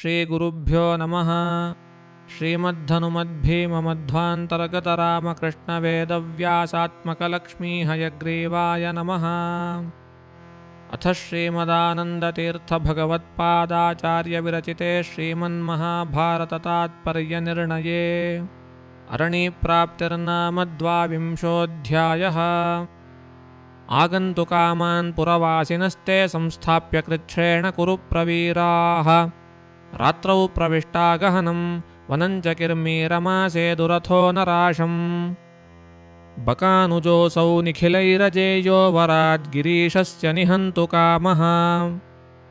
श्रीगुरुभ्यो नमः। श्रीमद्धनुमद्भीममध्वान्तर्गतरामकृष्णवेदव्यासात्मकलक्ष्मीहयग्रीवाय नमः। अथ श्रीमदानन्दतीर्थभगवत्पादाचार्यविरचिते श्रीमन्महाभारततात्पर्यनिर्णये अरणिप्राप्तिर्नाम द्वाविंशोऽध्यायः। आगन्तुकामान् पुरवासिनस्ते संस्थाप्य कृच्छ्रेण कुरुप्रवीराः। रात्रौ प्रविष्टा गहनं वनञ्च किर्मीरमासे दुरथो नराशम्। बकानुजोऽसौ निखिलैरजेयो वराद्गिरीशस्य निहन्तु कामः।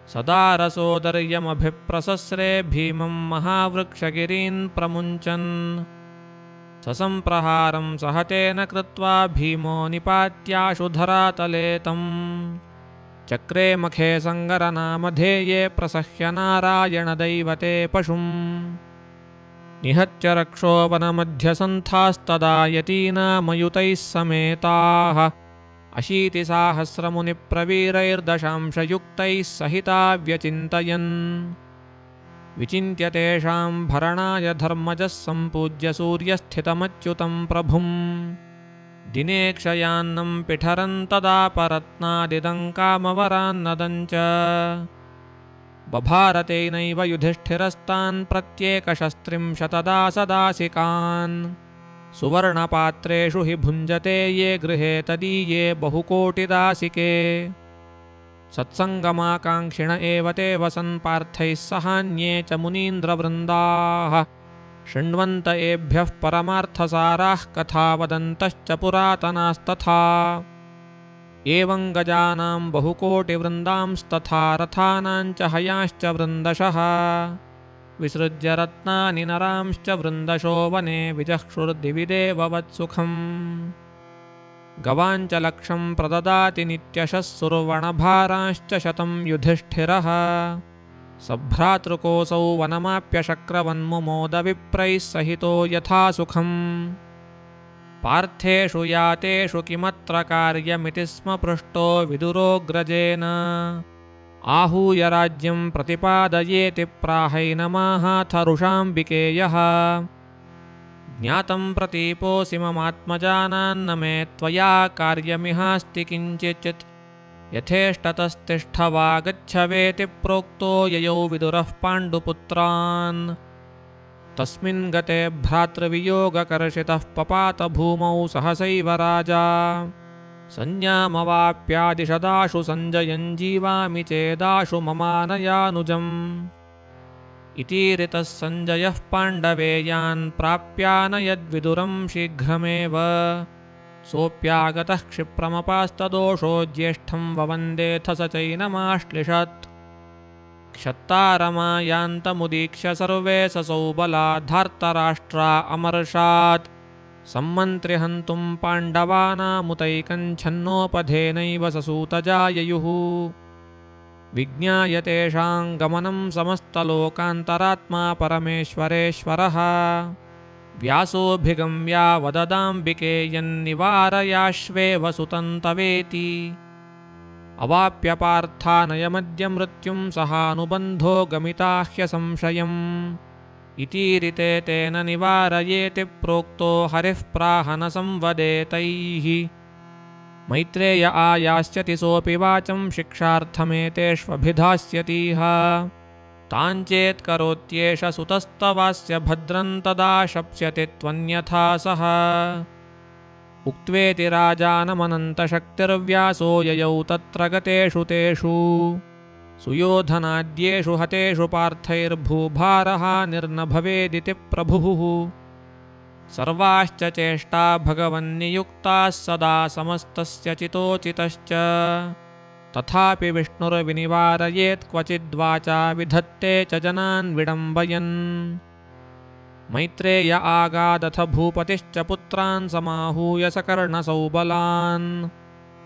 सदारसोदर्यमभिप्रसस्रे भीमं महावृक्षगिरीन् प्रमुञ्चन्। ससम्प्रहारं सहतेन कृत्वा भीमो निपात्याशु धरातले तम्। चक्रे मखे सङ्गरनामधेये प्रसह्य नारायणदैवते पशुम्। निहत्य रक्षो वनमध्यसन्थास्तदा यतीनामयुतैः समेताः। अशीतिसाहस्रमुनिप्रवीरैर्दशांशयुक्तैः सहिता व्यचिन्तयन्। विचिन्त्य तेषां भरणाय धर्मजः सम्पूज्य सूर्यस्थितमच्युतं प्रभुम्। दिने क्षयान्नं पिठरन्तदापरत्नादिदं कामवरान्नदञ्च। बभारतेनैव युधिष्ठिरस्तान् प्रत्येकशस्त्रिंशतदासदासिकान्। सुवर्णपात्रेषु हि भुञ्जते ये गृहे तदीये बहुकोटिदासिके। सत्सङ्गमाकाङ्क्षिण एव ते वसन् पार्थैः सहान्ये च मुनीन्द्रवृन्दाः। शृण्वन्त एभ्यः परमार्थसाराः कथा वदन्तश्च पुरातनास्तथा। एवं गजानां बहुकोटिवृन्दांस्तथा रथानां च हयांश्च वृन्दशः। विसृज्य रत्नानि नरांश्च वृन्दशो वने विजक्षुर्दिविदेववत्सुखम्। गवाञ्च लक्षं प्रददाति नित्यशः सुर्वणभारांश्च शतं युधिष्ठिरः। सभ्रातृकोऽसौ वनमाप्यशक्रवन्मुमोदविप्रैः सहितो यथा सुखम्। पार्थेषु यातेषु किमत्र कार्यमिति स्म पृष्टो विदुरोऽग्रजेन। आहूय राज्यं प्रतिपादयेति प्राहैनमाहाथरुषाम्बिकेयः। ज्ञातं प्रतीपोऽसि ममात्मजानान्न मे त्वया कार्यमिहास्ति किञ्चित्। यथेष्टतस्तिष्ठ वा गच्छवेति प्रोक्तो ययौ विदुरः पाण्डुपुत्रान्। तस्मिन् गते भ्रातृवियोगकर्षितः पपात भूमौ सहसैव राजा। संज्ञामवाप्यादिशदाशु सञ्जयन् जीवामि चेदाशु ममानयानुजम्। इतीरितः सञ्जयः पाण्डवेयान् प्राप्यानयद्विदुरं शीघ्रमेव। सोऽप्यागतः क्षिप्रमपास्तदोषो ज्येष्ठं ववन्देऽथ स चैनमाश्लिषत्। क्षत्तारमायान्तमुदीक्ष्य सर्वे ससौ बलाद्धार्तराष्ट्रा अमर्षात्। सम्मन्त्र्य हन्तुं पाण्डवानामुतैकं छन्नोपधेनैव ससूतजाययुः। विज्ञाय तेषां गमनं समस्तलोकान्तरात्मा परमेश्वरेश्वरः। व्यासोऽभिगम्या वददाम्बिकेयन्निवारयाश्वेव सुतं तवेति। अवाप्य पार्थानयमद्य मृत्युं सहानुबन्धो गमिता ह्यसंशयम्। इतीरिते तेन निवारयेति प्रोक्तो हरिः प्राह न संवदेतैः। मैत्रेय आयास्यति सोऽपि वाचं शिक्षार्थमेतेष्वभिधास्यतीह। ताञ्चेत्करोत्येष सुतस्तवास्य भद्रं तदा शप्स्यति त्वन्यथा सः। उक्त्वेति राजानमनन्तशक्तिर्व्यासो ययौ तत्र गतेषु तेषु। सुयोधनाद्येषु हतेषु पार्थैर्भूभारः निर्न भवेदिति प्रभुः। सर्वाश्च चेष्टा भगवन्नियुक्ताः सदा समस्तस्य चितोचितश्च। तथापि विष्णुर्विनिवारयेत् क्वचिद्वाचा विधत्ते च जनान् विडम्बयन्। मैत्रेय आगादथ भूपतिश्च पुत्रान् समाहूय सकर्णसौ बलान्।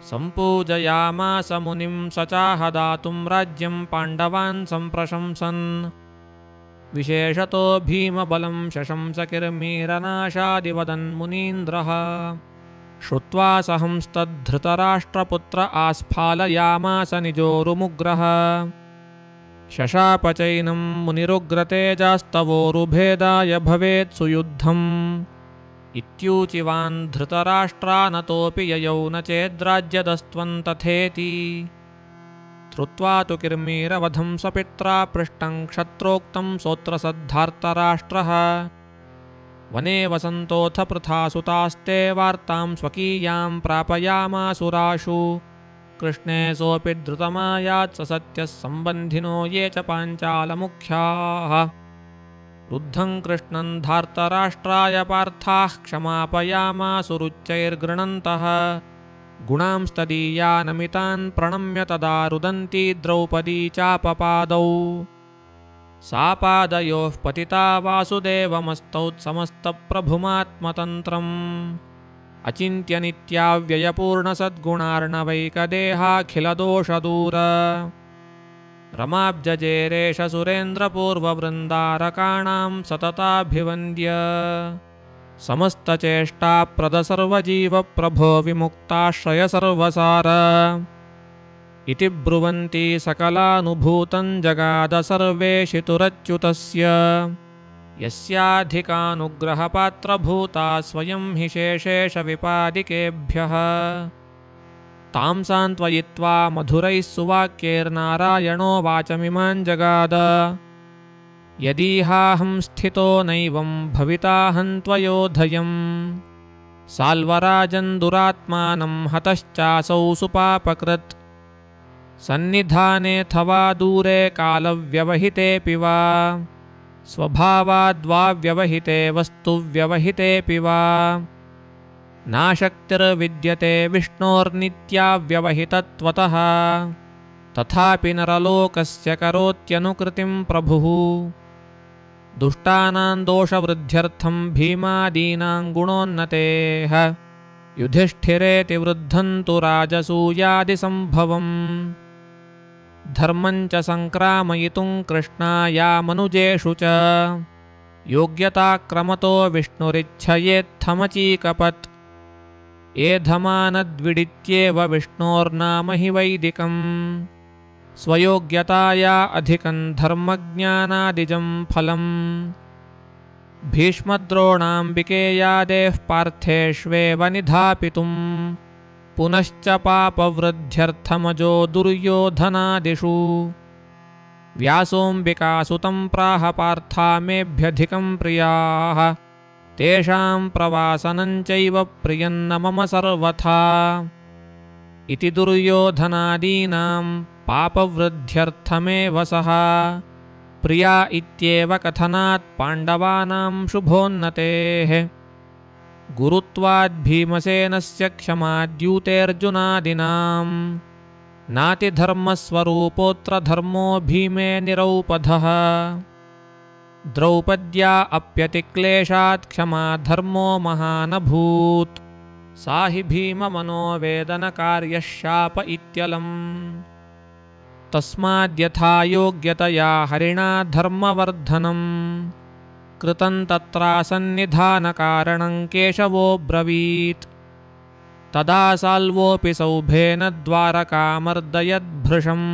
सम्पूजयामास मुनिं स चाह दातुं राज्यं पाण्डवान् सम्प्रशंसन्। विशेषतो भीमबलं शशंस किर्मीरनाशादिवदन्मुनीन्द्रः। श्रुत्वा सहंस्तद्धृतराष्ट्रपुत्र आस्फालयामास निजोरुमुग्रः। शशापचैनं मुनिरुग्रतेजास्तवोरुभेदाय भवेत् सुयुद्धम् इत्यूचिवान् धृतराष्ट्रानतोऽपि ययौ न चेद्राज्यदस्त्वं तथेति श्रुत्वा तु किर्मीरवधं स्वपित्रा पृष्टं क्षत्रोक्तं सोऽत्रसद्धार्तराष्ट्रः वने वसन्तोऽथ पृथा सुतास्ते वार्तां स्वकीयां प्रापयामासुराशु कृष्णे सोऽपि द्रुतमायात् स सत्यः सम्बन्धिनो ये च पाञ्चालमुख्याः रुद्धं कृष्णं धार्तराष्ट्राय पार्थाः क्षमापयामासुरुच्चैर्गृणन्तः गुणांस्तदीयानमितान् प्रणम्य तदा रुदन्ती द्रौपदी चापपादौ सा पादयोः पतिता वासुदेवमस्तौत्समस्तप्रभुमात्मतन्त्रम् अचिन्त्यनित्याव्ययपूर्णसद्गुणार्णवैकदेहाखिलदोषदूर रमाब्जजेरेश सुरेन्द्रपूर्ववृन्दारकाणां सतताभिवन्द्य समस्तचेष्टाप्रदसर्वजीवप्रभो विमुक्ताश्रयसर्वसार इति ब्रुवन्ती सकलानुभूतं जगाद सर्वेशितुरच्युतस्य यस्याधिकानुग्रहपात्रभूता स्वयं हि शेषेशविपादिकेभ्यः तां सान्त्वयित्वा मधुरैः सुवाक्यैर्नारायणो वाचमिमां जगाद यदीहाहं स्थितो नैवं भविताहं त्वयोधयम् साल्वराजन् दुरात्मानं हतश्चासौ सुपापकृत् सन्निधानेऽथवा दूरे कालव्यवहितेऽपि वा स्वभावाद्वा व्यवहिते वस्तुव्यवहितेऽपि वा नाशक्तिर्विद्यते विष्णोर्नित्याव्यवहितत्वतः तथापि नरलोकस्य करोत्यनुकृतिं प्रभुः दुष्टानां दोषवृद्ध्यर्थं भीमादीनां गुणोन्नतेः युधिष्ठिरेति वृद्धन्तु राजसूयादिसम्भवम् धर्मं च सङ्क्रामयितुं कृष्णायामनुजेषु च योग्यताक्रमतो विष्णुरिच्छयेत्थमचीकपत् एधमानद्विडित्येव विष्णोर्नाम हि वैदिकम् स्वयोग्यताया अधिकं धर्मज्ञानादिजं फलम् भीष्मद्रोणाम्बिकेयादेः पार्थेष्वेव निधापितुं पुनश्च पापवृद्ध्यर्थमजो दुर्योधनादिषु व्यासोऽम्बिकासुतं प्राह पार्थामेभ्यधिकं प्रियाः तेषां प्रवासनञ्चैव प्रियन्न मम सर्वथा इति दुर्योधनादीनां पापवृद्ध्यर्थमेव सः प्रिया इत्येव कथनात् पाण्डवानां शुभोन्नतेः गुरुत्वाद्भीमसेनस्य क्षमाद्यूतेऽर्जुनादिनां नातिधर्मस्वरूपोऽत्र धर्मो भीमे निरौपधः द्रौपद्या अप्यतिक्लेशात् क्षमा धर्मो महानभूत् सा हि भीममनोवेदनकार्यः शाप इत्यलम् तस्माद्यथा योग्यतया हरिणा धर्मवर्धनम् कृतं तत्रासन्निधानकारणं केशवोऽब्रवीत् तदा साल्वोऽपि सौभेन द्वारकामर्दयद्भृशम्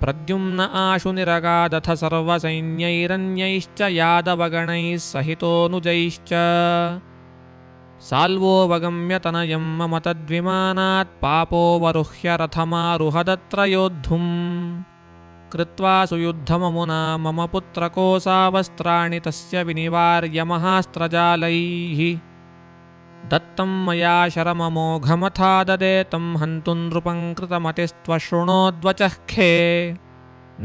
प्रद्युम्न आशु निरगादथ सर्वसैन्यैरन्यैश्च यादवगणैः सहितोऽनुजैश्च साल्वोऽवगम्य तनयं मम तद्विमानात् पापोऽवरुह्य रथमारुहदत्र योद्धुम् कृत्वा सुयुद्धममुना मम पुत्रकोसावस्त्राणि तस्य विनिवार्य महास्त्रजालैः दत्तं मया शरममोघमथा ददे तं हन्तुं नृपं कृतमतिस्त्वशृणोद्वचः खे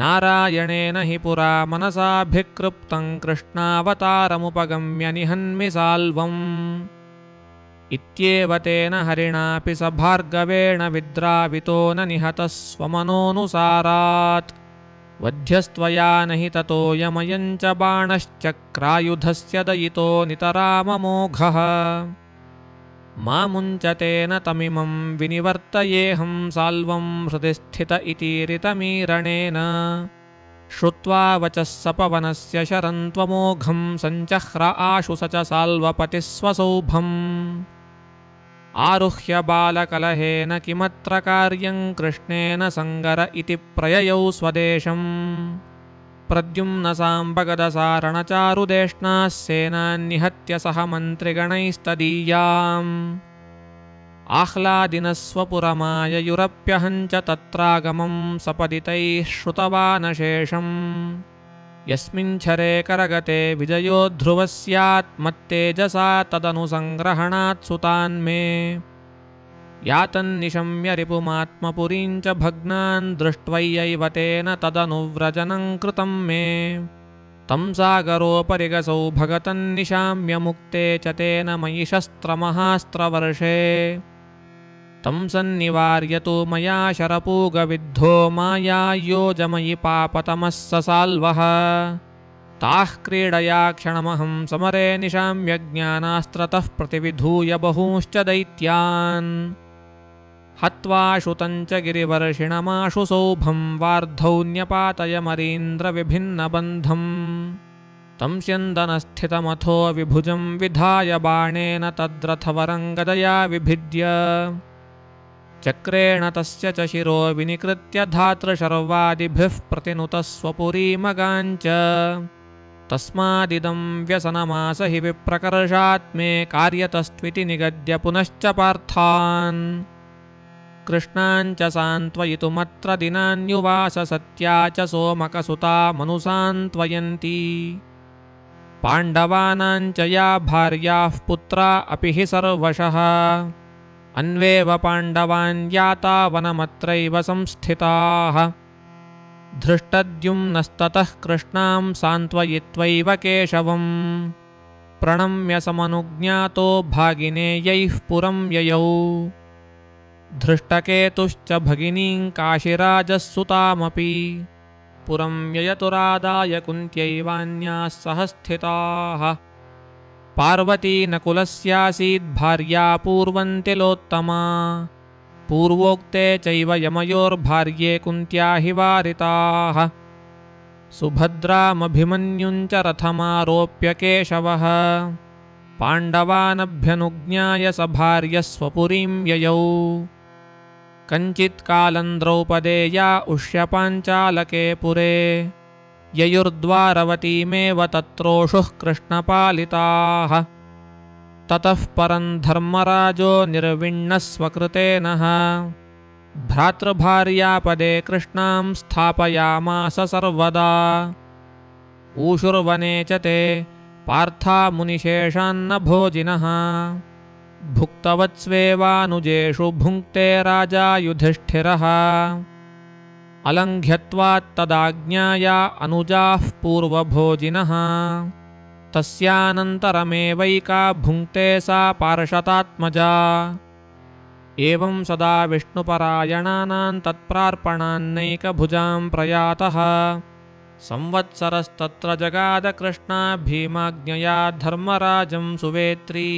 नारायणेन हि पुरा मनसाभिकृप्तं कृष्णावतारमुपगम्य निहन्मि साल्वम् इत्येव तेन हरिणापि स भार्गवेण विद्रावितो न निहतः स्वमनोऽनुसारात् वध्यस्त्वया न हि ततोऽयमयं च बाणश्चक्रायुधस्य दयितो नितराममोघः मामुञ्चतेन तमिमं विनिवर्तयेऽहं साल्वं हृदि स्थित इतीरितमीरणेन श्रुत्वा वचः सपवनस्य शरं त्वमोघं सञ्चह्र आशु स च साल्वपतिः स्वसौभम् आरुह्य बालकलहेन किमत्र कार्यं कृष्णेन सङ्गर इति प्रययौ स्वदेशम् प्रद्युम्नसाम्बगदसारणचारुदेष्णाः सेनान्निहत्य सह मन्त्रिगणैस्तदीयाम् आह्लादिनस्वपुरमाययुरप्यहञ्च तत्रागमं सपदितैः श्रुतवानशेषम् यस्मिञ्छरे करगते विजयो ध्रुवः स्यात् मत्तेजसा तदनुसङ्ग्रहणात् सुतान्मे यातन्निशम्य रिपुमात्मपुरीं च भग्नान् दृष्ट्वैयैव तेन तदनुव्रजनं कृतं मे तं सागरोपरि गसौ भगतन्निशाम्य मुक्ते च तेन मयि शस्त्रमहास्त्रवर्षे तं सन्निवार्य तु मया शरपूगविद्धो मायायोजमयि पापतमः ससाल्वः ताः क्रीडया क्षणमहं समरे निशाम्य ज्ञानास्त्रतः प्रतिविधूय बहूंश्च दैत्यान् हत्वा श्रुतञ्च गिरिवर्षिणमाशु सौभं वार्धौन्यपातयमरीन्द्रविभिन्नबन्धम् तं स्यन्दनस्थितमथो विभुजं विधाय बाणेन तद्रथवरङ्गदया विभिद्य चक्रेण तस्य च शिरो विनिकृत्य धातृशर्वादिभिः प्रतिनुतः स्वपुरीमगाञ्च तस्मादिदं व्यसनमास हि विप्रकर्षात् मे कार्यतस्त्विति निगद्य पुनश्च पार्थान् कृष्णाञ्च सान्त्वयितुमत्र दिनान्युवास सत्या च सोमकसुता मनुसान्त्वयन्ती पाण्डवानाञ्च या भार्याः पुत्रा अपि हि सर्वशः अन्वेव पाण्डवान् याता वनमत्रैव संस्थिताः धृष्टद्युम्नस्ततः कृष्णां सान्त्वयित्वैव केशवम् प्रणम्य समनुज्ञातो भागिनेयैः पुरं ययौ धृष्टकेतुश्च भगिनीं काशिराजः सुतामपि पुरं ययतुरादाय कुन्त्यैवान्याः सह स्थिताः पार्वती नकुलस्यासीद् भार्या पूर्वन्तिलोत्तमा पूर्वोक्ते चैव यमयोर्भार्ये कुन्त्या हि वारिताः सुभद्रामभिमन्युञ्च रथमारोप्य केशवः पाण्डवानभ्यनुज्ञाय स भार्यः स्वपुरीं ययौ कञ्चित्कालं द्रौपदेया उष्यपाञ्चालके पुरे ययुर्द्वारवतीमेव तत्रोषुः कृष्णपालिताः ततः परं धर्मराजो निर्विण्णः स्वकृतेनः भ्रातृभार्यापदे कृष्णां स्थापयामास सर्वदा ऊषुर्वने च ते पार्था मुनिशेषान्न भोजिनः भुक्तवत्स्वेवानुजेषु भुङ्क्ते राजा युधिष्ठिरः अलङ्घ्यत्वात्तदाज्ञाया अनुजाः पूर्वभोजिनः तस्यानन्तरमेवैका भुङ्क्ते सा पार्षतात्मजा एवं सदा विष्णुपरायणानां तत्प्रार्पणान्नैकभुजां प्रयातः संवत्सरस्तत्र जगाद कृष्णा भीमाज्ञया धर्मराजं सुवेत्री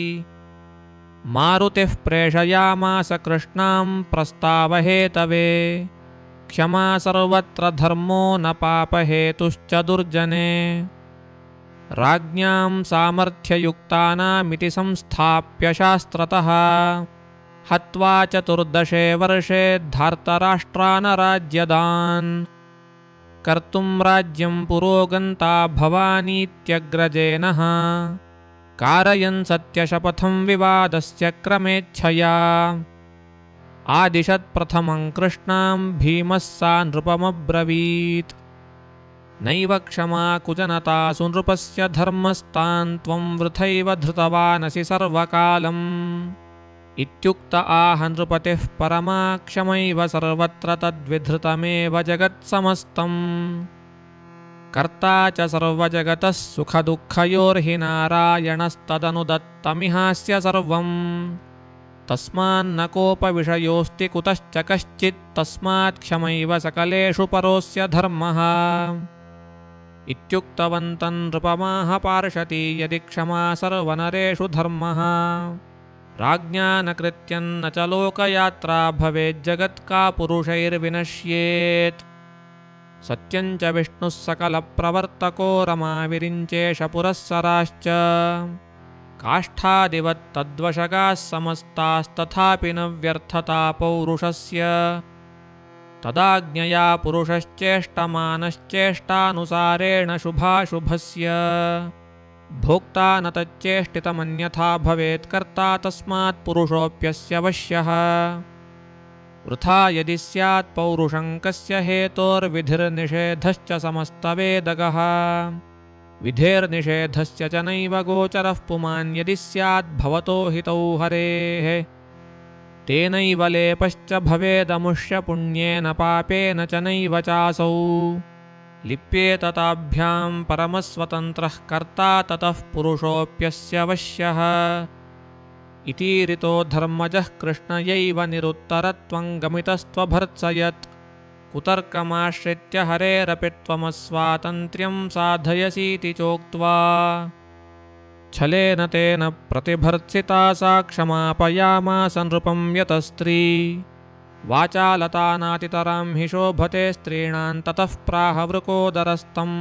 मारुतिः प्रेषयामास कृष्णां प्रस्तावहेतवे क्षमा सर्वत्र धर्मो न पापहेतुश्च दुर्जने राज्ञां सामर्थ्ययुक्तानामिति संस्थाप्य शास्त्रतः हत्वा चतुर्दशे वर्षे धार्तराष्ट्रानराज्यदान् कर्तुं राज्यं पुरोगन्ता भवानीत्यग्रजेनः कारयन् सत्यशपथं विवादस्य क्रमेच्छया आदिशत्प्रथमं कृष्णां भीमः सा नृपमब्रवीत् नैव क्षमा कुजनतासु नृपस्य धर्मस्तान् त्वं वृथैव धृतवानसि सर्वकालम् इत्युक्त आह नृपतिः परमाक्षमैव सर्वत्र तद्विधृतमेव जगत्समस्तम् कर्ता च सर्वजगतः सुखदुःखयोर्हि नारायणस्तदनुदत्तमिहास्य सर्वम् तस्मान्न कोपविषयोऽस्ति कुतश्च कश्चित् तस्मात् क्षमैव सकलेषु परोऽस्य धर्मः इत्युक्तवन्तं नृपमाह पार्षती यदि क्षमा सर्वनरेषु धर्मः राज्ञा न कृत्यन्न च लोकयात्रा भवेज्जगत्का पुरुषैर्विनश्येत् सत्यञ्च विष्णुः सकलप्रवर्तको रमाविरिञ्चेश पुरःसराश्च काष्ठादिवत् तद्वशगाः समस्तास्तथापि न व्यर्थता पौरुषस्य तदाज्ञया पुरुषश्चेष्टमानश्चेष्टानुसारेण शुभाशुभस्य भोक्ता न तच्चेष्टितमन्यथा भवेत् कर्ता तस्मात् पुरुषोऽप्यस्य वश्यः वृथा यदि स्यात् पौरुषं कस्य हेतोर्विधिर्निषेधश्च समस्तवेदगः विधेर्निषेधस्य च नैव गोचरः पुमान् यदि स्यात् भवतो हितौ हरेः तेनैव लेपश्च भवेदमुष्य पुण्येन पापेन च नैव चासौ लिप्येत ताभ्यां परमस्वतन्त्रः कर्ता ततः पुरुषोऽप्यस्य वश्यः इतीरितो धर्मजः कृष्णयैव निरुत्तरत्वं गमितस्त्वभर्त्सयत् कुतर्कमाश्रित्य हरेरपि त्वमस्वातन्त्र्यं साधयसीति चोक्त्वा छलेन तेन प्रतिभर्त्सिता सा क्षमापयामास नृपं यतस्त्री वाचालतानातितरां हि शोभते स्त्रीणां ततः प्राहवृकोदरस्तम्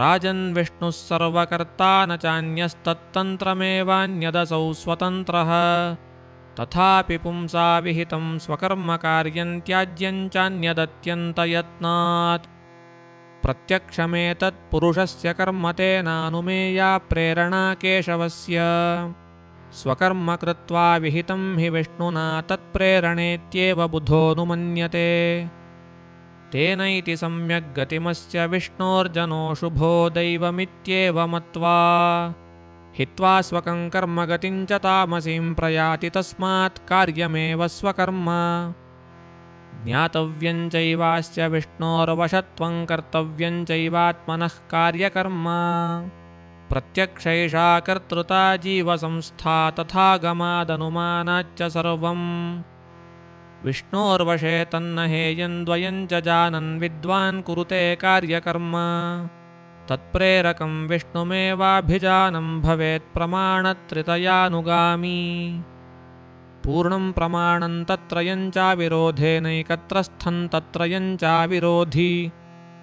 राजन् विष्णुः सर्वकर्ता न चान्यस्तत्तन्त्रमेवान्यदसौ स्वतन्त्रः तथापि पुंसा विहितं स्वकर्मकार्यं त्याज्यं चान्यदत्यन्तयत्नात् प्रत्यक्षमेतत्पुरुषस्य कर्म तेनानुमेया प्रेरणा केशवस्य स्वकर्म कृत्वा विहितं हि विष्णुना तत्प्रेरणेत्येव बुधोऽनुमन्यते तेनैति सम्यग् गतिमस्य विष्णोर्जनो शुभो दैवमित्येव मत्वा हित्वा स्वकं कर्म गतिं च तामसीं प्रयाति तस्मात् कार्यमेव स्वकर्म ज्ञातव्यं चैवास्य विष्णोर्वशत्वं कर्तव्यं चैवात्मनः कार्यकर्म प्रत्यक्षैषा कर्तृता जीवसंस्था तथागमादनुमानाच्च सर्वम् विष्णोर्वशे तन्न हेयं द्वयं च जानन् विद्वान् कुरुते कार्यकर्म तत्प्रेरकं विष्णुमेवाभिजानं भवेत् प्रमाणत्रितयानुगामी पूर्णं प्रमाणं तत्त्रयं चाविरोधेनैकत्रस्थं तत्त्रयं चाविरोधी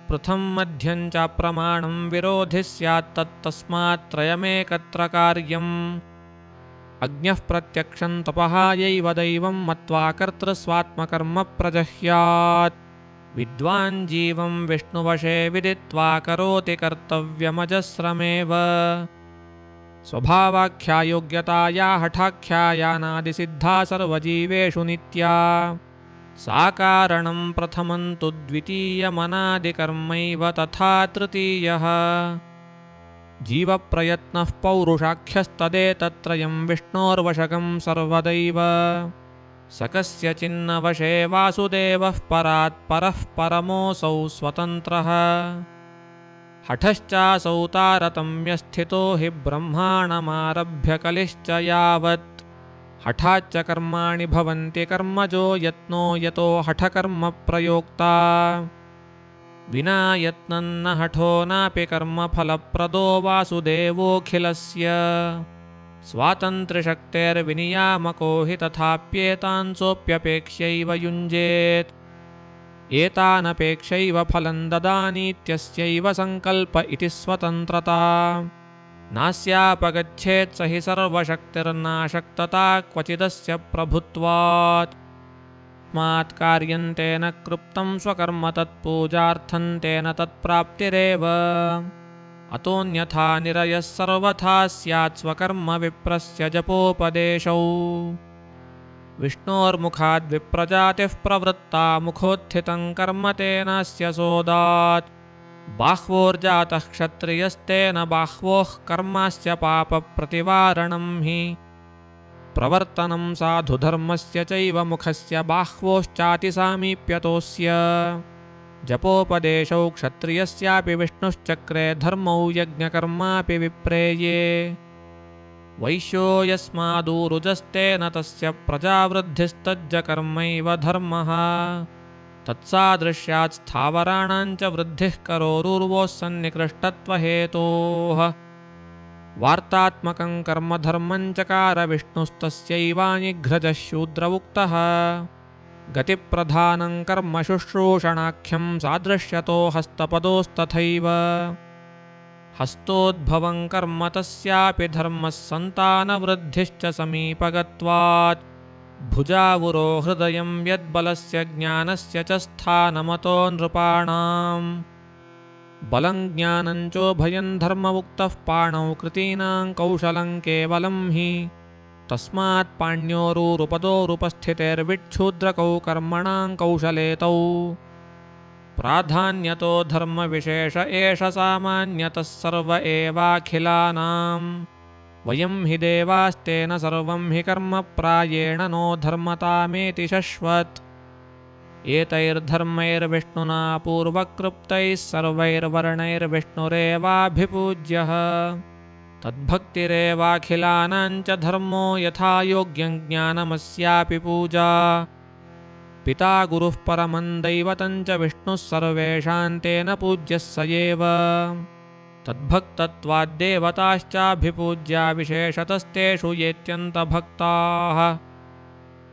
पृथं मध्यं च प्रमाणं विरोधि स्यात् तत्तस्मात् त्रयमेकत्र कार्यम् अज्ञः प्रत्यक्षं तपहायैव दैवं मत्वा कर्तृस्वात्मकर्म प्रजह्यात् विद्वान् जीवं विष्णुवशे विदित्वा करोति कर्तव्यमजस्रमेव स्वभावाख्यायोग्यताया हठाख्यायानादिसिद्धा सर्वजीवेषु नित्या सा कारणं प्रथमं तु द्वितीयमनादिकर्मैव तथा तृतीयः जीवप्रयत्नः पौरुषाख्यस्तदेतत्त्रयं विष्णोर्वशकं सर्वदैव स कस्यचिन्न वशे वासुदेवः परात् परः परमोऽसौ स्वतन्त्रः हठश्चासौ तारतम्यस्थितो हि ब्रह्माणमारभ्य कलिश्च यावत् हठाच्च कर्माणि भवन्ति कर्मजो यत्नो यतो हठकर्म प्रयोक्ता विना यत्नन्न हठो नापि कर्मफलप्रदो वासुदेवोऽखिलस्य स्वातन्त्र्यशक्तेर्विनियामको हि तथाप्येतान् सोऽप्यपेक्ष्यैव युञ्जेत् एतानपेक्षैव फलं ददानीत्यस्यैव सङ्कल्प इति स्वतन्त्रता नास्यापगच्छेत् स हि सर्वशक्तिर्नाशक्तता क्वचिदस्य प्रभुत्वात् तस्मात् कार्यं तेन कृप्तं स्वकर्म तत्पूजार्थं तेन तत्प्राप्तिरेव अतोऽन्यथा निरयः सर्वथा स्यात् स्वकर्म विप्रस्य जपोपदेशौ विष्णोर्मुखाद् विप्रजातिः प्रवृत्ता मुखोत्थितं कर्म तेनास्य सोदात् बाह्वोर्जातः क्षत्रियस्तेन बाह्वोः कर्मास्य पापप्रतिवारणं हि प्रवर्तनं साधुधर्मस्य चैव मुखस्य बाह्वोश्चातिसामीप्यतोऽस्य जपोपदेशौ क्षत्रियस्यापि विष्णुश्चक्रे धर्मौ यज्ञकर्मापि विप्रेये वैश्यो यस्मादूरुजस्तेन तस्य प्रजावृद्धिस्तज्ज कर्मैव धर्मः तत्सादृश्यात् स्थावराणां च वृद्धिः करोरुर्वोः सन्निकृष्टत्वहेतोः वार्तात्मकं कर्मधर्मं चकार विष्णुस्तस्यैवानिघ्रजः शूद्र उक्तः गतिप्रधानं कर्म शुश्रूषणाख्यं सादृश्यतो हस्तपदोस्तथैव हस्तोद्भवं कर्म तस्यापि धर्मः सन्तानवृद्धिश्च समीपगत्वात् भुजावुरो हृदयं यद्बलस्य ज्ञानस्य च स्थानमतो नृपाणाम् बलं ज्ञानं चोभयं धर्ममुक्तः पाणौ कृतीनां कौशलं केवलं हि तस्मात् पाण्योरूरुपदोरुपस्थितेर्विच्छूद्रकौ कर्मणां कौशलेतौ प्राधान्यतो धर्मविशेष एष सामान्यतः सर्व एवाखिलानाम् वयं हि देवास्तेन सर्वं हि कर्म प्रायेण नो धर्मतामेति शश्वत् एतैर्धर्मैर्विष्णुना पूर्वकृप्तैः सर्वैर्वर्णैर्विष्णुरेवाभिपूज्यः तद्भक्तिरेवाखिलानां च धर्मो यथा योग्यं ज्ञानमस्यापि पूजा पिता गुरुः परमं दैवतं च विष्णुः सर्वेषां तेन पूज्यः स एव तद्भक्तत्वाद्देवताश्चाभिपूज्या विशेषतस्तेषु येत्यन्तभक्ताः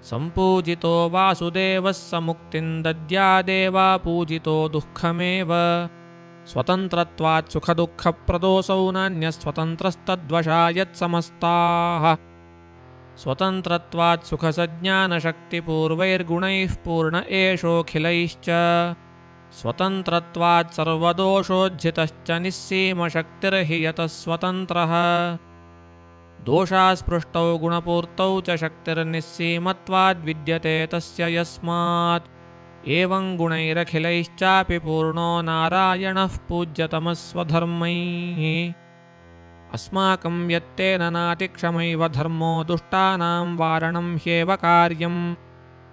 सम्पूजितो वासुदेवः स मुक्तिं दद्यादेवा पूजितो दुःखमेव स्वतन्त्रत्वात् सुखदुःखप्रदोऽसौ नान्यस्वतन्त्रस्तद्वशा यत्समस्ताः स्वतन्त्रत्वात् सुखसज्ञानशक्तिपूर्वैर्गुणैः पूर्ण एषोऽखिलैश्च स्वतन्त्रत्वात् सर्वदोषोज्झितश्च निःसीमशक्तिर्हि यतः स्वतन्त्रः दोषास्पृष्टौ गुणपूर्तौ च शक्तिर्निःसीमत्वाद्विद्यते तस्य यस्मात् एवं गुणैरखिलैश्चापि पूर्णो नारायणः पूज्यतमः स्वधर्मैः अस्माकं यत्तेन नातिक्षमैव धर्मो दुष्टानां वारणं ह्येव कार्यम्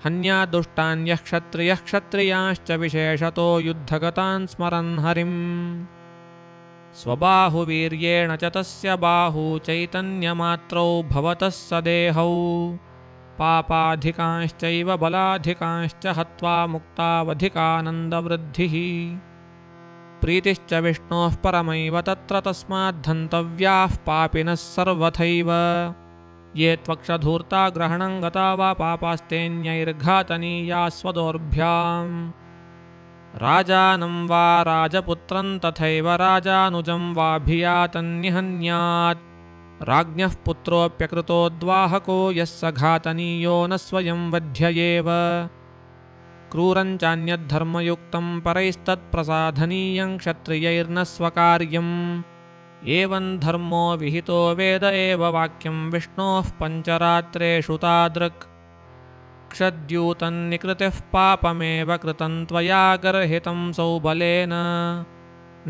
हन्यादुष्टान्यः क्षत्रियः क्षत्रियांश्च विशेषतो युद्धगतान् स्मरन् हरिम् स्वबाहुवीर्येण च तस्य बाहू चैतन्यमात्रौ भवतः स देहौ पापाधिकांश्चैव बलाधिकांश्च हत्वा मुक्तावधिकानन्दवृद्धिः प्रीतिश्च विष्णोः परमैव तत्र तस्माद्धन्तव्याः पापिनः सर्वथैव ये त्वक्षधूर्ता ग्रहणं गता वा पापास्तेऽन्यैर्घातनीया स्वदोर्भ्याम् राजानं वा राजपुत्रं तथैव राजानुजं वाभियातन्निहन्यात् राज्ञः पुत्रोऽप्यकृतोद्वाहको यः स घातनीयो न स्वयं वध्य एव क्रूरं चान्यद्धर्मयुक्तं परैस्तत्प्रसाधनीयं क्षत्रियैर्न स्वकार्यम् एवं धर्मो विहितो वेद एव वाक्यं विष्णोः पञ्चरात्रेषु तादृक् क्षद्यूतन्निकृतिः पापमेव कृतं त्वया गर्हितं सौबलेन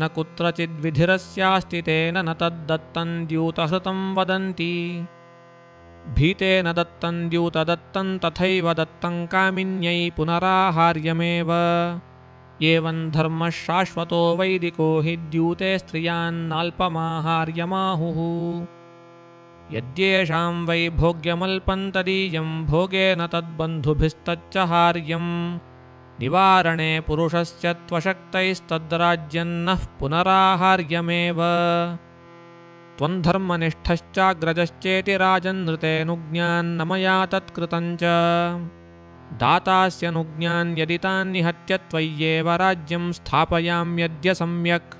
न कुत्रचिद्विधिरस्यास्ति तेन न तद्दत्तं द्यूतहृतं वदन्ति भीतेन दत्तं द्यूतदत्तं तथैव दत्तं कामिन्यै पुनराहार्यमेव एवं धर्मः शाश्वतो वैदिको हि द्यूते स्त्रियान्नाल्पमाहार्यमाहुः यद्येषां वै भोग्यमल्पं तदीयं भोगेन तद्बन्धुभिस्तच्च हार्यम् निवारणे पुरुषस्य त्वशक्तैस्तद्राज्यन्नः पुनराहार्यमेव त्वं धर्मनिष्ठश्चाग्रजश्चेति राजन्नृतेऽनुज्ञान्न मया तत्कृतञ्च दातास्यनुज्ञान् यदि तान् निहत्य त्वय्येव राज्यं स्थापयाम्यद्य सम्यक्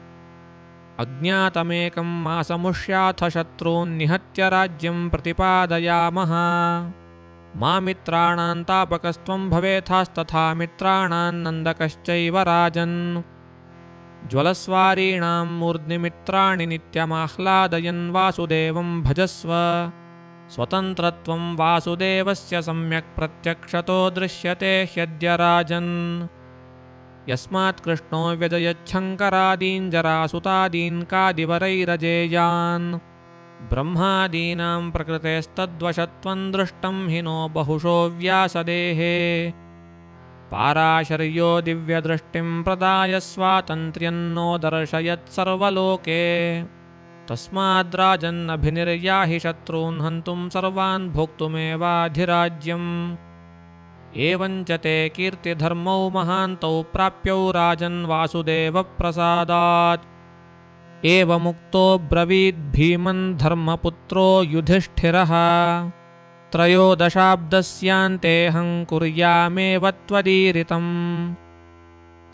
अज्ञातमेकं मासमुष्याथ शत्रून् निहत्य राज्यं प्रतिपादयामः मा मित्राणां तापकस्त्वं भवेथास्तथा मित्राणां नन्दकश्चैव राजन् ज्वलस्वारीणां मूर्ध्निमित्राणि नित्यमाह्लादयन् वासुदेवं भजस्व स्वतन्त्रत्वं वासुदेवस्य सम्यक् प्रत्यक्षतो दृश्यते ह्यद्य राजन् यस्मात् कृष्णो व्यजयच्छङ्करादीन् जरासुतादीन् कादिवरैरजेयान् ब्रह्मादीनां प्रकृतेस्तद्वशत्वं दृष्टं हि नो बहुशो व्यासदेहे पाराशर्यो दिव्यदृष्टिं प्रदाय स्वातन्त्र्यन्नो दर्शयत् सर्वलोके तस्माद्राजन्नभिनिर्याहि शत्रून् हन्तुं सर्वान् भोक्तुमेवाधिराज्यम् एवञ्च ते कीर्तिधर्मौ महान्तौ प्राप्यौ राजन् वासुदेवप्रसादात् एवमुक्तो ब्रवीद् भीमन् धर्मपुत्रो युधिष्ठिरः त्रयोदशाब्दस्यान्तेऽहं कुर्यामेव त्वदीरितम्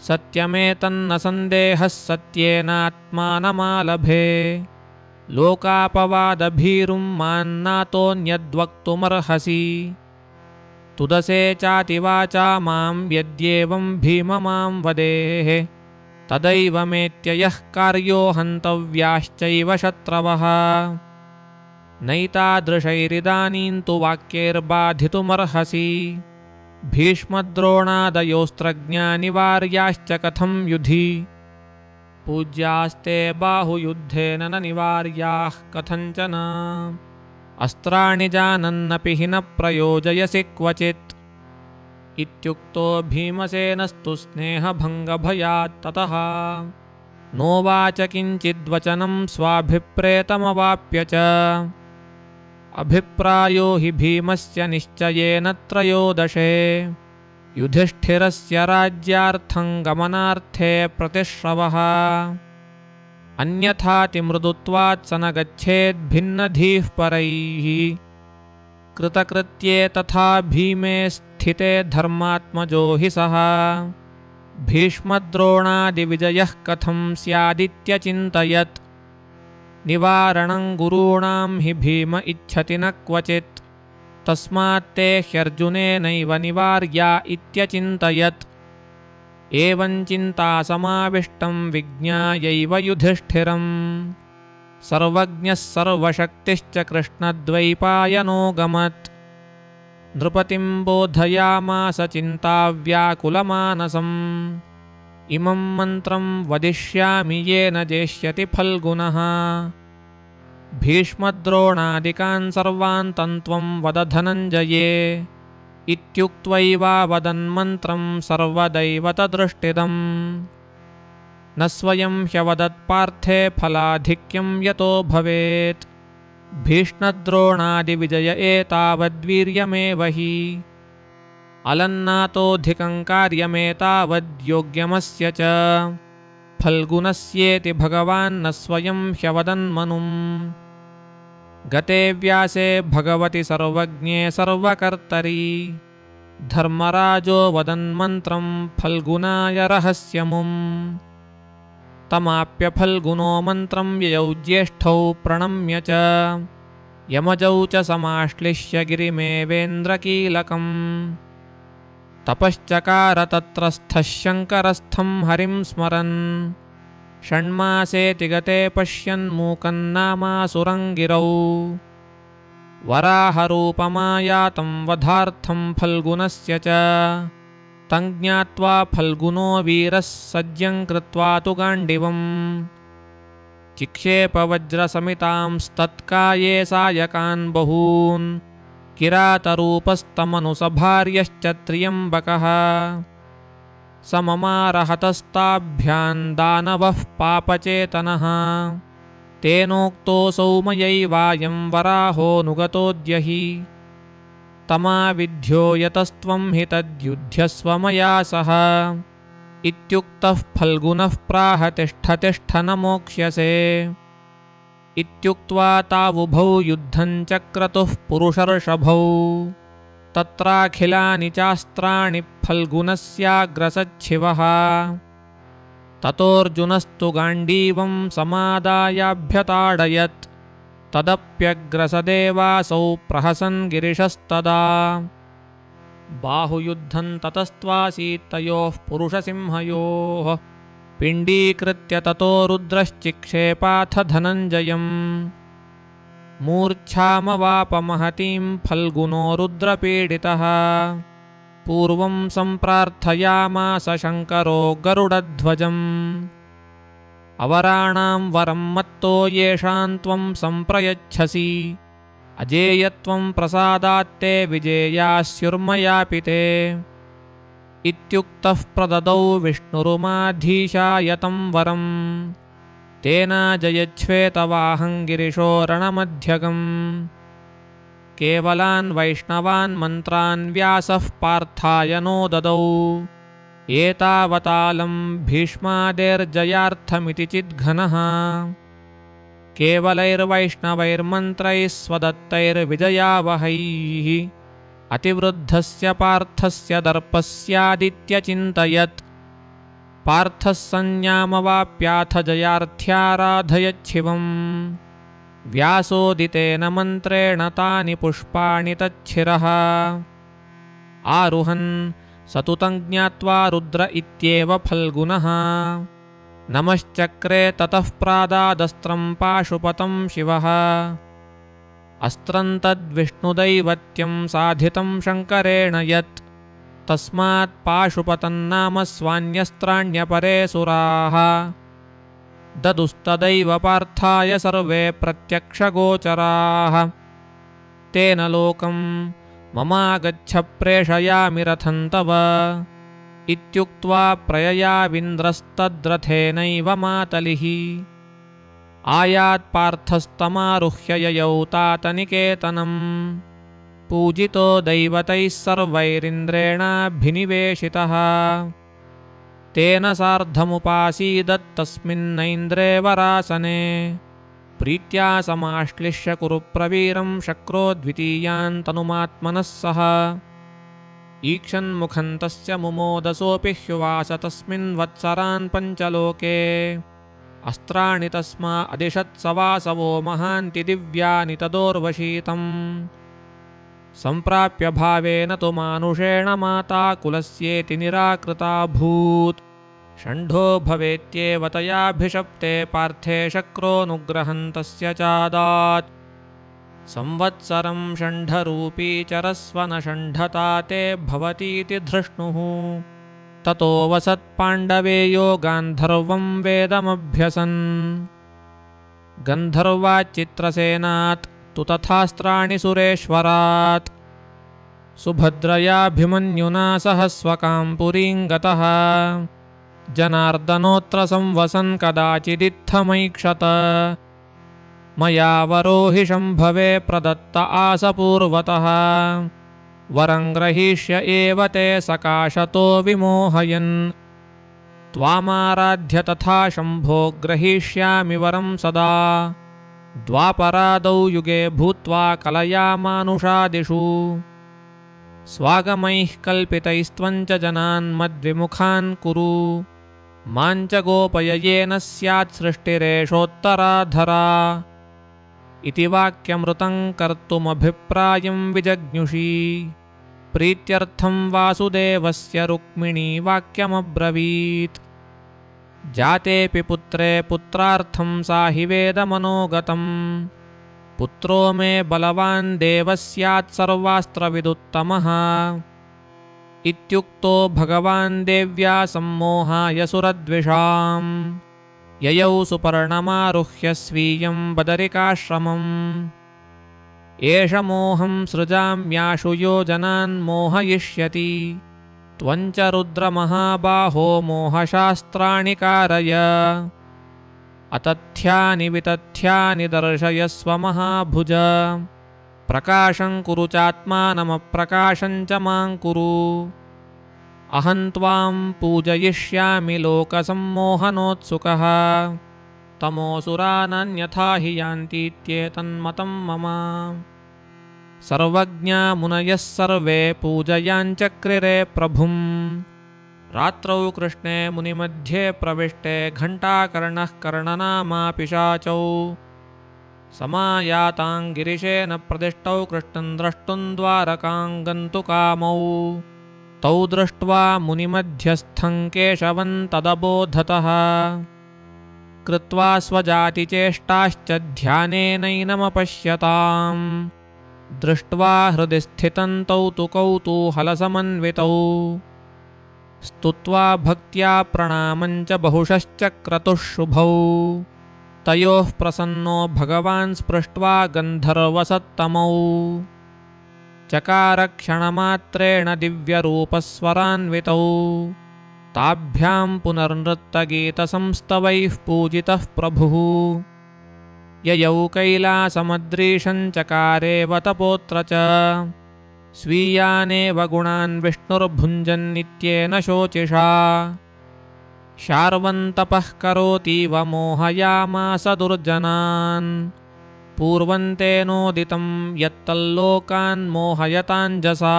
सत्यमेतन्न सन्देहः सत्येनात्मानमालभे लोकापवादभीरुं मान्नातोऽन्यद्वक्तुमर्हसि तुदसे चातिवाचा मां यद्येवं भीम मां वदेः तदैव मेत्ययः कार्यो हन्तव्याश्चैव शत्रवः नैतादृशैरिदानीं तु वाक्यैर्बाधितुमर्हसि भीष्मद्रोणादयोस्त्रज्ञानिवार्याश्च कथं युधि पूज्यास्ते बाहुयुद्धेन न निवार्याः कथञ्चन अस्त्राणि जानन्नपि हि न प्रयोजयसि क्वचित् इत्युक्तो भीमसेनस्तु स्नेहभङ्गभयात् ततः नोवाच किञ्चिद्वचनं स्वाभिप्रेतमवाप्य च अभिप्रायो हि भीमस्य निश्चयेन त्रयोदशे युधिष्ठिरस्य राज्यार्थं गमनार्थे प्रतिश्रवः अन्यथाति मृदुत्वात् स न गच्छेद्भिन्नधीः परैः कृतकृत्ये तथा भीमे स्थिते धर्मात्मजो हि सः भीष्मद्रोणादिविजयः कथं स्यादित्यचिन्तयत् निवारणं गुरूणां हि भीम इच्छति न क्वचित् तस्मात्ते ह्यर्जुनेनैव निवार्या इत्यचिन्तयत् एवं चिन्तासमाविष्टं विज्ञायैव युधिष्ठिरम् सर्वज्ञः सर्वशक्तिश्च कृष्णद्वैपायनोऽगमत् नृपतिं बोधयामास चिन्ताव्याकुलमानसम् इमं मन्त्रं वदिष्यामि येन जेष्यति फल्गुनः भीष्मद्रोणादिकान् सर्वान् तन्त्वं वद धनञ्जये इत्युक्त्वैवावदन्मन्त्रं सर्वदैवतदृष्टिदम् न स्वयं ह्यवदत्पार्थे फलाधिक्यं यतो भवेत् भीष्मद्रोणादिविजय एतावद्वीर्यमेव हि अलन्नातोऽधिकं कार्यमेतावद्योग्यमस्य च फल्गुनस्येति भगवान् न स्वयं ह्यवदन्मनुम् गते व्यासे भगवति सर्वज्ञे सर्वकर्तरि धर्मराजो वदन्मन्त्रं फल्गुनाय रहस्यमुम् तमाप्य फल्गुनो मन्त्रं ययौ ज्येष्ठौ प्रणम्य च यमजौ च समाश्लिष्य गिरिमेवेन्द्रकीलकम् तपश्चकार तत्रस्थः शङ्करस्थं हरिं स्मरन् षण्मासेति गते पश्यन्मूकन्नामासुरं गिरौ वराहरूपमायातं वधार्थं फल्गुनस्य च तं ज्ञात्वा फल्गुनो वीरः सज्जं कृत्वा तु गाण्डिवम् चिक्षेपवज्रसमितांस्तत्काये सायकान् बहून् किरातरूपस्तमनुसभार्यश्च त्र्यम्बकः सममारहतस्ताभ्यां दानवः पापचेतनः तेनोक्तोऽसौ मयैवायं वराहोऽनुगतोऽद्य हि तमाविध्यो यतस्त्वं हि तद्युध्यस्व मया सह इत्युक्तः फल्गुनः प्राह तिष्ठ तिष्ठ न मोक्ष्यसे इत्युक्त्वा तावुभौ युद्धं चक्रतुः पुरुषर्षभौ तत्राखिलानि चास्त्राणि फल्गुनस्याग्रसच्छिवः ततोऽर्जुनस्तु गाण्डीवं समादायाभ्यताडयत् तदप्यग्रसदेवासौ प्रहसन् गिरिशस्तदा बाहुयुद्धं ततस्त्वासीत्तयोः पुरुषसिंहयोः पिण्डीकृत्य ततो रुद्रश्चिक्षेपाथ धनञ्जयम् मूर्च्छामवापमहतीं फल्गुनो रुद्रपीडितः पूर्वं सम्प्रार्थयामास शङ्करो गरुडध्वजम् अवराणां वरं मत्तो येषां त्वं सम्प्रयच्छसि अजेयत्वं प्रसादात्ते विजेयास्युर्मयापि ते इत्युक्तः प्रददौ विष्णुरुमाधीशाय तं वरम् तेनाजयच्छ्वेतवाहं गिरिशो रणमध्यगम् केवलान् वैष्णवान् मन्त्रान् व्यासः पार्थाय नोददौ एतावतालं भीष्मादेर्जयार्थमिति चिद्घनः केवलैर्वैष्णवैर्मन्त्रैः स्वदत्तैर्विजयावहैः अतिवृद्धस्य पार्थस्य दर्पस्यादित्यचिन्तयत् पार्थः संज्ञामवाप्याथ जयार्थ्याराधयच्छिवम् व्यासोदितेन मन्त्रेण तानि पुष्पाणि तच्छिरः आरुहन् स तु तं ज्ञात्वा रुद्र इत्येव फल्गुनः नमश्चक्रे ततः प्रादादस्त्रं पाशुपतं शिवः अस्त्रं तद्विष्णुदैवत्यं साधितं शङ्करेण यत् तस्मात् पाशुपतन्नाम स्वान्यस्त्राण्यपरे सुराः ददुस्तदैव पार्थाय सर्वे प्रत्यक्षगोचराः तेन लोकं ममागच्छ प्रेषयामि रथं तव इत्युक्त्वा प्रययाविन्द्रस्तद्रथेनैव मातलिः आयात्पार्थस्तमारुह्य ययौ तातनिकेतनम् पूजितो दैवतैः सर्वैरिन्द्रेणाभिनिवेशितः तेन सार्धमुपासीदत्तस्मिन्नैन्द्रे वरासने प्रीत्या समाश्लिष्य कुरुप्रवीरं शक्रो द्वितीयान् तनुमात्मनः सह ईक्षन्मुखं तस्य मुमोदसोऽपि ह्युवास तस्मिन् वत्सरान् पञ्चलोके अस्त्राणि तस्मा अदिशत्सवासवो महान्ति दिव्यानि तदोर्वशीतम् सम्प्राप्य भावेन तु मानुषेण माता कुलस्येति निराकृताभूत् षण्ढो भवेत्येव तयाभिषप्ते पार्थे शक्रोऽनुग्रहं तस्य चादात् संवत्सरं षण्ढरूपी चरस्वन षण्ढता ते भवतीति धृष्णुः ततो वसत्पाण्डवेयो गान्धर्वं वेदमभ्यसन् गन्धर्वाच्चित्रसेनात् तु तथास्त्राणि सुरेश्वरात् सुभद्रयाभिमन्युना सह स्वकां पुरीं गतः जनार्दनोऽत्र संवसन् कदाचिदित्थमैक्षत मया वरो हि शम्भवे प्रदत्त आसपूर्वतः वरं ग्रहीष्य एव ते सकाशतो विमोहयन् त्वामाराध्य तथा शम्भो ग्रहीष्यामि वरं सदा द्वापरादौ युगे भूत्वा कलयामानुषादिषु स्वागमैः कल्पितैस्त्वञ्च जनान् मद्विमुखान् कुरु माञ्च गोपय येन स्यात् सृष्टिरेषोत्तराधरा इति वाक्यमृतं कर्तुमभिप्रायं विजज्ञुषी प्रीत्यर्थं वासुदेवस्य रुक्मिणी वाक्यमब्रवीत् जातेऽपि पुत्रे पुत्रार्थं सा हि वेदमनोगतम् पुत्रो मे बलवान् देवः स्यात् सर्वास्त्रविदुत्तमः इत्युक्तो भगवान् देव्या सम्मोहाय सुरद्विषाम् ययौ सुपर्णमारुह्य स्वीयं बदरिकाश्रमम् एष मोहं सृजाम्याशु योजनान् मोहयिष्यति त्वञ्च रुद्रमहाबाहो मोहशास्त्राणि कारय अतथ्यानि वितथ्यानि दर्शयस्व महाभुज प्रकाशं कुरु चात्मानमप्रकाशं च मां कुरु अहं त्वां पूजयिष्यामि लोकसम्मोहनोत्सुकः तमोऽसुरानन्यथा हि यान्तीत्येतन्मतं मम सर्वज्ञा मुनयः सर्वे पूजयाञ्चक्रिरे प्रभुम् रात्रौ कृष्णे मुनिमध्ये प्रविष्टे घण्टाकर्णः कर्णनामा पिशाचौ समायातां गिरिशेन प्रदिष्टौ कृष्णं द्रष्टुं द्वारकां गन्तुकामौ तौ दृष्ट्वा मुनिमध्यस्थं केशवं तदबोधतः कृत्वा स्वजातिचेष्टाश्च ध्यानेनैनमपश्यताम् दृष्ट्वा हृदि स्थितं तौ तु कौतूहलसमन्वितौ स्तुत्वा भक्त्या प्रणामं च बहुशश्चक्रतुः शुभौ तयोः प्रसन्नो भगवान् स्पृष्ट्वा गन्धर्वसत्तमौ चकारक्षणमात्रेण दिव्यरूपस्वरान्वितौ ताभ्यां पुनर्नृत्तगीतसंस्तवैः पूजितः प्रभुः ययौ कैलासमद्रीशं चकारेव तपोत्र च स्वीयानेव गुणान् विष्णुर्भुञ्जन्नित्येन शोचिषा शार्वन्तपः करोतीव मोहयामास दुर्जनान् पूर्वं तेनोदितं यत्तल्लोकान् मोहयताञ्जसा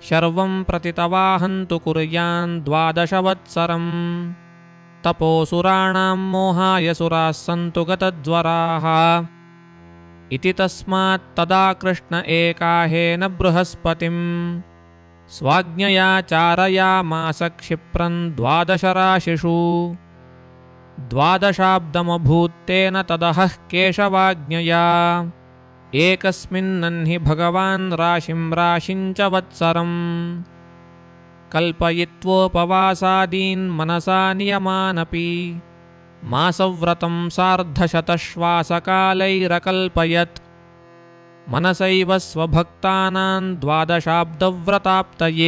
शर्वं प्रतितवाहन्तु कुर्यान् 12 वत्सरम् तपोसुराणां मोहाय सुराः सन्तु गतज्वराः इति तस्मात् तदा कृष्ण एकाहेन बृहस्पतिं स्वाज्ञया चारयामास क्षिप्रं 12 राशिषु 12 तदहः केशवाज्ञया एकस्मिन्नह्नि भगवान् राशिं च वत्सरम् कल्पयित्वोपवासादीन् मनसा नियमानपि मासव्रतं सार्धशतश्वासकालैरकल्पयत् मनसैव स्वभक्तानां 12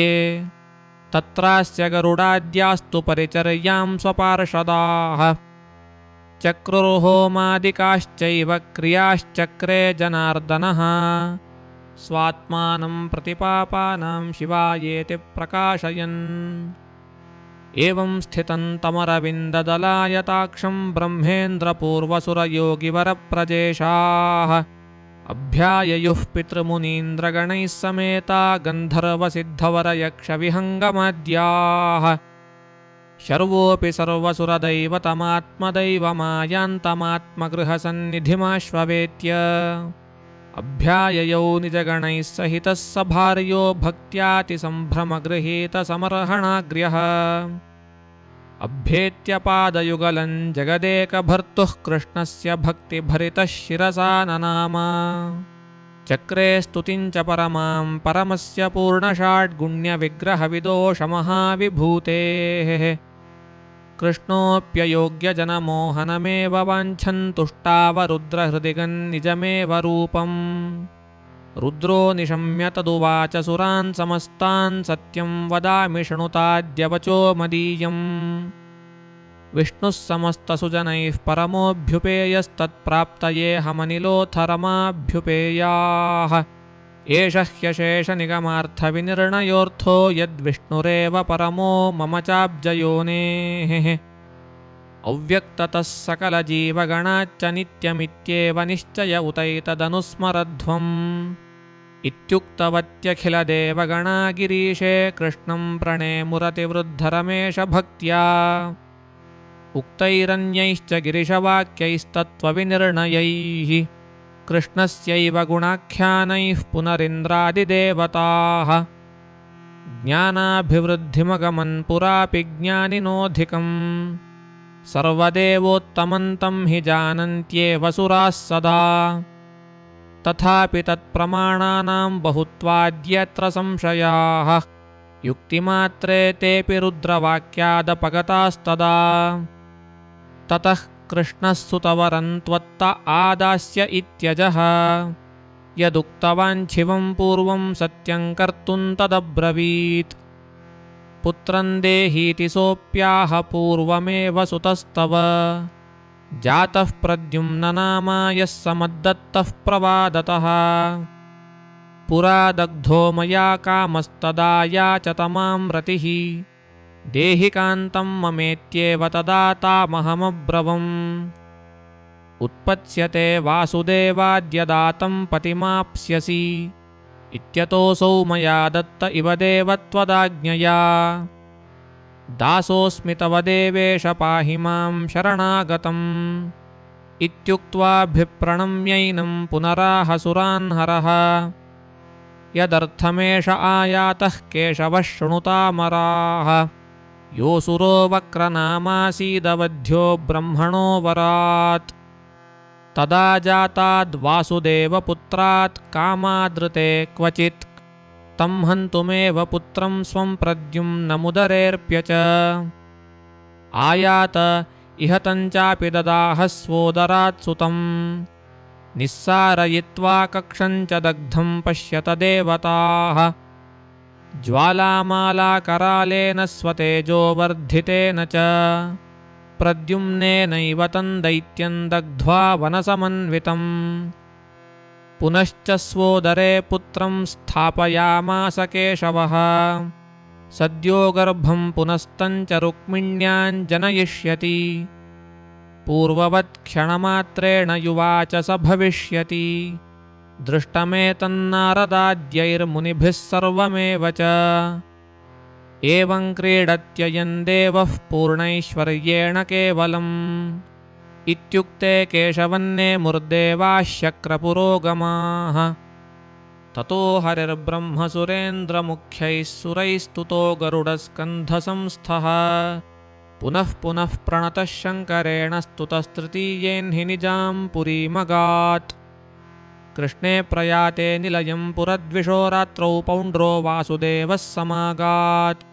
तत्रास्य गरुडाद्यास्तु परिचर्यां स्वपार्षदाः चक्रुर्होमादिकाश्चैव क्रियाश्चक्रे जनार्दनः स्वात्मानं प्रतिपापानां शिवायेति प्रकाशयन् एवं स्थितं तमरविन्ददलायताक्षं ब्रह्मेन्द्रपूर्वसुरयोगिवरप्रजेशाः अभ्याययुः पितृमुनीन्द्रगणैः समेता गन्धर्वसिद्धवरयक्षविहङ्गमाद्याः शर्वोऽपि सर्वसुरदैवतमात्मदैवमायान्तमात्मगृहसन्निधिमाश्ववेत्य अभ्याययौ निजगणैः सहितः स भार्यो भक्त्यातिसम्भ्रमगृहीतसमर्हणाग्र्यः अभ्येत्यपादयुगलं जगदेकभर्तुः कृष्णस्य भक्तिभरितः शिरसा ननाम चक्रे स्तुतिं च परमां परमस्य पूर्णषाड्गुण्यविग्रहविदोषमहाविभूतेः कृष्णोऽप्ययोग्यजनमोहनमेव वाञ्छन्तुष्टावरुद्रहृदिगन्निजमेव रूपम् रुद्रो निशम्य तदुवाच सुरान् समस्तान् सत्यं वदामि शृणुताद्यवचो मदीयम् विष्णुः समस्तसुजनैः परमोऽभ्युपेयस्तत्प्राप्तयेऽहमनिलोऽथरमाभ्युपेयाः एष ह्यशेषनिगमार्थविनिर्णयोऽर्थो यद्विष्णुरेव परमो मम चाब्जयोनेः अव्यक्ततः सकलजीवगणाच्च नित्यमित्येव निश्चय उतैतदनुस्मरध्वम् इत्युक्तवत्यखिलदेवगणा गिरीशे कृष्णं प्रणेमुरतिवृद्धरमेश भक्त्या उक्तैरन्यैश्च गिरिशवाक्यैस्तत्त्वविनिर्णयैः कृष्णस्यैव गुणाख्यानैः पुनरिन्द्रादिदेवताः ज्ञानाभिवृद्धिमगमन् पुरापि ज्ञानिनोऽधिकम् सर्वदेवोत्तमं तं हि जानन्त्येव सुराः सदा तथापि तत्प्रमाणानां बहुत्वाद्यत्र संशयाः युक्तिमात्रे तेऽपि रुद्रवाक्यादपगतास्तदा ततः कृष्णः सुतवरं त्वत्त आदास्य इत्यजः यदुक्तवान् शिवं पूर्वं सत्यं कर्तुं तदब्रवीत् पुत्रं देहीति सोऽप्याह पूर्वमेव सुतस्तव जातः प्रद्युम्ननामा यः समद्दत्तः प्रवादतः पुरा दग्धो मया कामस्तदा याचत मां रतिः देहि कान्तं ममेत्येव तदा तामहमब्रवम् उत्पत्स्यते वासुदेवाद्यदातं पतिमाप्स्यसि इत्यतोऽसौ मया दत्त इव देव त्वदाज्ञया दासोऽस्मि तव देवेश पाहि मां शरणागतम् इत्युक्त्वाभिप्रणम्यैनं पुनराह सुरान् हरः यदर्थमेष आयातः केशवः शृणुतामराः योऽसुरो वक्रनामासीदवध्यो ब्रह्मणो वरात् तदा जाताद्वासुदेवपुत्रात् कामादृते क्वचित् तं हन्तुमेव पुत्रं स्वं प्रद्युम्नमुदरेऽर्प्य च आयात इह तञ्चापि ददाह स्वोदरात् सुतम् निस्सारयित्वा कक्षं च दग्धं पश्यत देवताः ज्वालामालाकरालेन स्वतेजोवर्धितेन च प्रद्युम्नेनैव तं दैत्यं दग्ध्वा वनसमन्वितम् पुनश्च स्वोदरे पुत्रं स्थापयामास केशवः सद्यो गर्भं पुनस्तञ्च रुक्मिण्यां जनयिष्यति पूर्ववत् क्षणमात्रेण युवा च स भविष्यति दृष्टमेतन्नारदाद्यैर्मुनिभिः सर्वमेव च। एवं क्रीडत्ययं देवः पूर्णैश्वर्येण केवलम् इत्युक्ते केशवन्नेमुर्देवाः शक्रपुरोगमाः। ततो हरिर्ब्रह्मसुरेन्द्रमुख्यैः सुरैस्तुतो गरुडस्कन्धसंस्थः पुनः पुनः प्रणतः शङ्करेण स्तुतस्तृतीयेन्हि निजां पुरीमगात्। कृष्णे प्रयाते निलयं पुरद्विषो रात्रौ पौण्ड्रो वासुदेवः समागात्।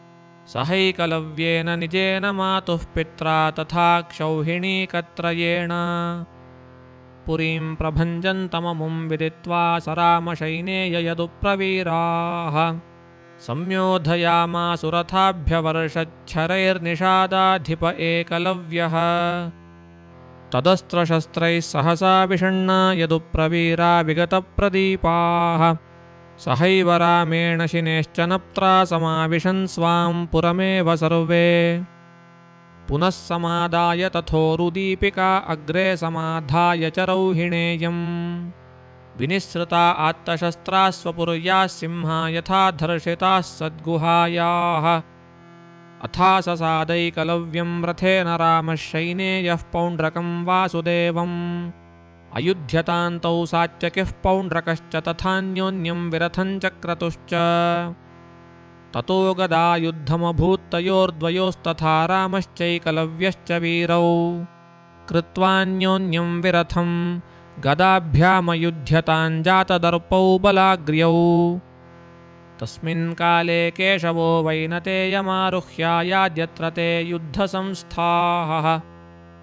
सहैकलव्येन निजेन मातुः पित्रा तथा क्षौहिणीकत्रयेण पुरीं प्रभञ्जन्तममुं विदित्वा स रामशैनेय यदुप्रवीराः संयोधयामासुरथाभ्यवर्षच्छरैर्निषादाधिप एकलव्यः। तदस्त्रशस्त्रैः सहसा विषण्णा यदुप्रवीरा विगतप्रदीपाः सहैव रामेण शिनेश्च नप्त्रा समाविशन् स्वां पुरमेव सर्वे। पुनः समादाय तथोरुदीपिका अग्रे समाधाय च रौहिणेयम् विनिसृता आत्तशस्त्राः स्वपुर्याः सिंहा यथा धर्षिताः सद्गुहायाः। अथाससादैकलव्यं रथेन रामः शैनेयः पौण्ड्रकं वासुदेवम् अयुध्यतान्तौ सात्यकिः पौण्ड्रकश्च तथान्योन्यं विरथं चक्रतुश्च। ततो गदायुद्धमभूत्तयोर्द्वयोस्तथा रामश्चैकलव्यश्च वीरौ कृत्वान्योन्यं विरथं गदाभ्यामयुध्यताञ्जातदर्पौ बलाग्र्यौ। तस्मिन् काले केशवो वैनतेयमारुह्यायाद्यत्र ते युद्धसंस्थाः।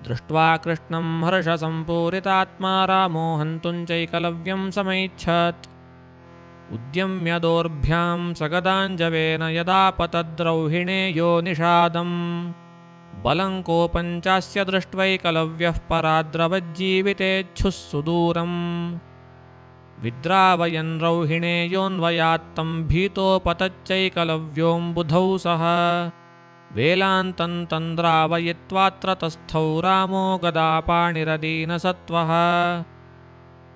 दृष्ट्वा कृष्णं हर्षसम्पूरितात्मा रामो हन्तुं चैकलव्यं समैच्छत्। उद्यम्य दोर्भ्यां सगदाञ्जवेन यदा पतद्रौहिणेयो निषादम् बलं कोपञ्चास्य दृष्ट्वैकलव्यः पराद्रवज्जीवितेच्छुः सुदूरम्। विद्रावयन् रौहिणेयोऽन्वयात्तं भीतोपतच्चैकलव्योऽम्बुधौ सह वेलान्तं तन्द्रावयित्वात्र तस्थौ रामो गदापाणिरदीनसत्त्वः।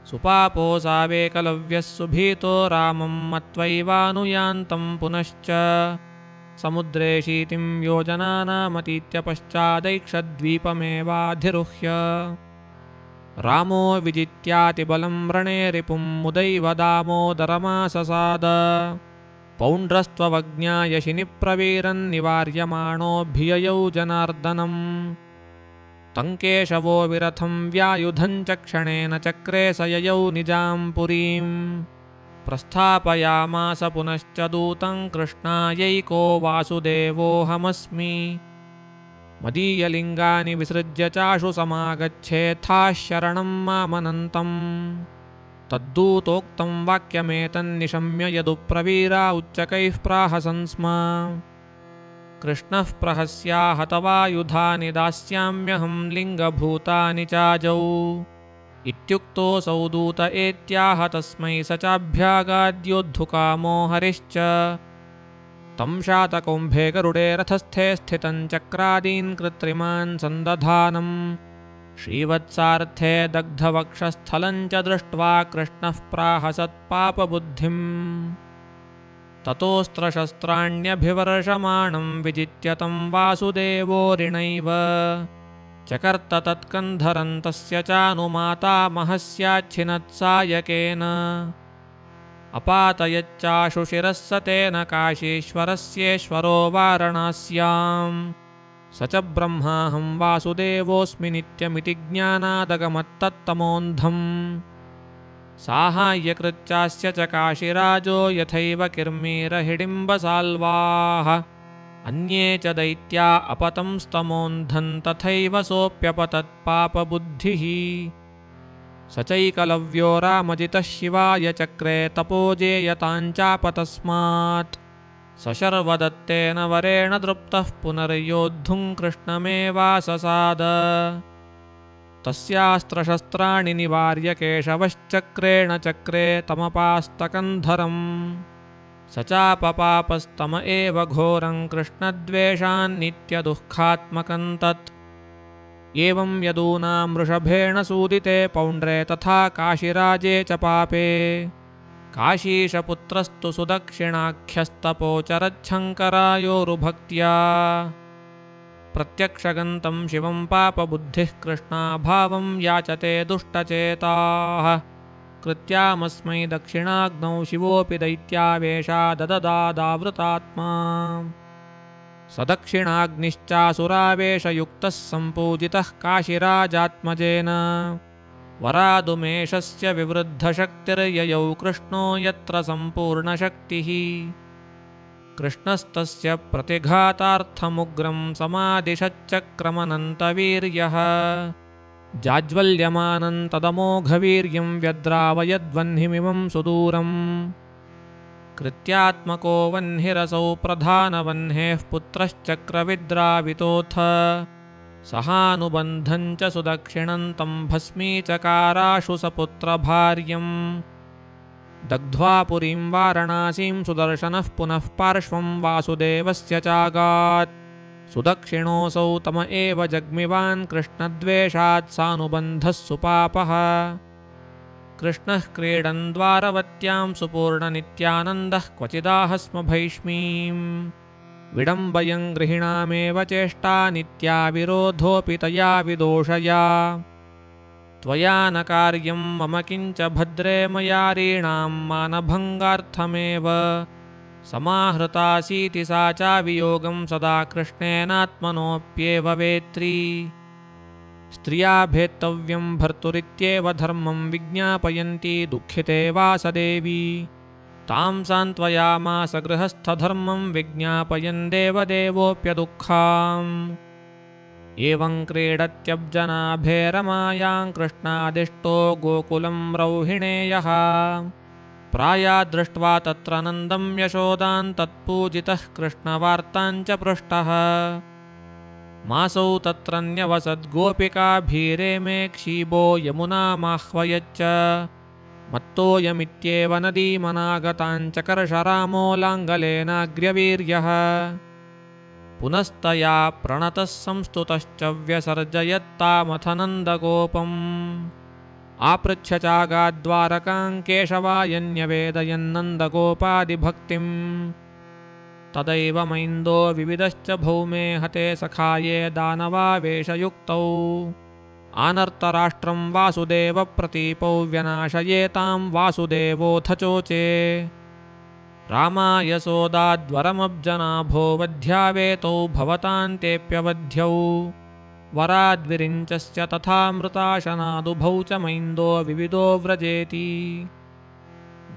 सुपापोऽसावेकलव्यः सुभीतो रामं मत्वैवानुयान्तं पुनश्च समुद्रे शीतिं योजनानामतीत्य पश्चादैक्षद्वीपमेवाधिरुह्य। रामो विजित्यातिबलं रणे रिपुं मुदैव दामोदरमाससाद। पौण्ड्रस्त्ववज्ञाय शिनिप्रवीरन्निवार्यमाणोऽभ्ययौ जनार्दनम्। तं केशवो विरथं व्यायुधं च क्षणेन चक्रे स ययौ निजां पुरीं। प्रस्थापयामास पुनश्च दूतं कृष्णायैको वासुदेवोऽहमस्मि। मदीयलिङ्गानि विसृज्य चाशु समागच्छेत्थाः शरणं मामनन्तम्। तद्दूतोक्तं वाक्यमेतन्निशम्य यदुप्रवीरा उच्चकैः प्राहसन् स्म। कृष्णः प्रहस्याहतवायुधानि दास्याम्यहं लिङ्गभूतानि चाजौ। इत्युक्तोऽसौ दूत एत्याह तस्मै स चाभ्यागाद्योद्धुकामो हरिश्च। तं शातकौम्भे गरुडे रथस्थे स्थितं चक्रादीन् कृत्रिमान् सन्दधानम्। श्रीवत्सार्थे दग्धवक्षस्थलं च दृष्ट्वा कृष्णः प्राहसत्पापबुद्धिम्। ततोऽस्त्रशस्त्राण्यभिवर्षमाणं विजित्य तं वासुदेवोरिणैव चकर्त तत्कन्धरं तस्य चानुमातामहस्याच्छिनत्सायकेन। अपातयच्चाशुशिरः स तेन काशीश्वरस्येश्वरो वारणास्यां। स च ब्रह्माहं वासुदेवोऽस्मि नित्यमिति ज्ञानादगमत्तत्तमोऽन्धम्। साहाय्यकृच्चास्य च काशीराजो यथैव किर्मीरहिडिम्बसाल्वाः। अन्ये च दैत्या अपतंस्तमोऽन्धं तथैव सोऽप्यपतत्पापबुद्धिः। स चैकलव्यो रामजितः शिवाय चक्रे तपोजेयताञ्चापतस्मात्। सशर्वदत्तेन वरेण दृप्तः पुनर्योद्धुं कृष्णमेवाससाद। तस्यास्त्रशस्त्राणि निवार्य केशवश्चक्रेण चक्रे तमपास्तकन्धरम्। स चापपापस्तम एव घोरं कृष्णद्वेषान्नित्यदुःखात्मकं तत्। एवं यदूनां वृषभेण सूदिते पौण्ड्रे तथा काशिराजे च पापे काशीशपुत्रस्तु सुदक्षिणाख्यस्तपोचरच्छङ्करायोरुभक्त्या प्रत्यक्षगन्तं शिवं पापबुद्धिः कृष्णाभावं याचते दुष्टचेताः कृत्यामस्मै दक्षिणाग्नौ शिवोऽपि दैत्यावेशादददादावृतात्मा स दक्षिणाग्निश्चासुरावेशयुक्तः सम्पूजितः काशिराजात्मजेन वरादुमेषस्य विवृद्धशक्तिर्ययौ कृष्णो यत्र सम्पूर्णशक्तिः कृष्णस्तस्य प्रतिघातार्थमुग्रं समादिशच्चक्रमनन्तवीर्यः जाज्वल्यमानं तदमोघवीर्यं व्यद्रावयद्वह्निमिमं सुदूरम् कृत्यात्मको वह्निरसौ प्रधानवह्नेः पुत्रश्चक्रविद्रावितोऽथ सहानुबन्धं च सुदक्षिणन्तं भस्मीचकाराशु सपुत्रभार्यम् दग्ध्वा पुरीं वारणासीं सुदर्शनः पुनः पार्श्वं वासुदेवस्य चागात् सुदक्षिणोऽसौ तम एव जग्मिवान् कृष्णद्वेषात् सानुबन्धः सुपापः कृष्णः क्रीडन् द्वारवत्यां सुपूर्णनित्यानन्दः क्वचिदाह स्म भैष्मीम् विडम्बयं गृहिणामेव चेष्टा नित्या विरोधोऽपि तया विदोषया त्वया न कार्यं मम किञ्च भद्रे मयारीणां मानभङ्गार्थमेव समाहृतासीति सा चावियोगं सदा कृष्णेनात्मनोऽप्येव वेत्री स्त्रिया भेत्तव्यं भर्तुरित्येव धर्मं विज्ञापयन्ती दुःखिते वासदेवी तां सान्त्वयामास गृहस्थधर्मं विज्ञापयन् देवदेवोऽप्यदुःखाम् एवं क्रीडत्यब्जनाभे रमायां कृष्णादिष्टो गोकुलं रौहिणेयः प्रायादृष्ट्वा तत्र नन्दं यशोदान् तत्पूजितः कृष्णवार्तां च पृष्टः मासौ तत्रन्यवसद्गोपिकाभीरे मे क्षीबो यमुनामाह्वयच्च मत्तोऽयमित्येव नदीमनागताञ्चकर्षरामो लाङ्गलेनाग्र्यवीर्यः पुनस्तया प्रणतः संस्तुतश्च व्यसर्जयत्तामथ नन्दगोपम् आपृच्छ चागाद्वारकां केशवायन्यवेदयन्नन्दगोपादिभक्तिम् तदैव मैन्दो विविधश्च भौमे हते सखाये दानवावेशयुक्तौ आनर्तराष्ट्रं वासुदेवप्रतीपौ व्यनाशयेतां वासुदेवोऽथ चोचे रामाय सोदाद्वरमब्जनाभो वध्यावेतौ भवतान्तेऽप्यवध्यौ वराद्विरिञ्चस्य तथा मृताशनादुभौ च मैन्दो विविधो व्रजेति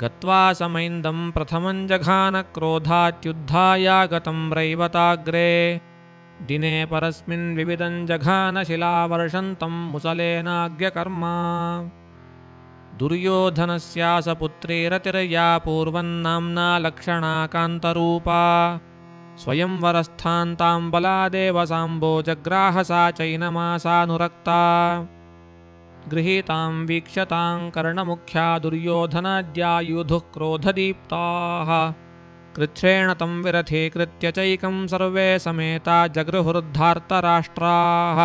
गत्वा समैन्दं प्रथमं जघानक्रोधात्युद्धायागतं रैवताग्रे दिने परस्मिन् विविधं जघानशिलावर्षन्तं मुसलेनाग्र्यकर्मा दुर्योधनस्यास पुत्री रतिर्या पूर्वन्नाम्ना लक्षणा कान्तरूपा स्वयंवरस्थान्तां बलादेव साम्बो जग्राह सा चैनमासानुरक्ता गृहीतां वीक्ष्यतां कर्णमुख्या दुर्योधनाद्यायुधुः क्रोधदीप्ताः कृच्छ्रेण तं विरथीकृत्य चैकं सर्वे समेता जगृहुर्धार्तराष्ट्राः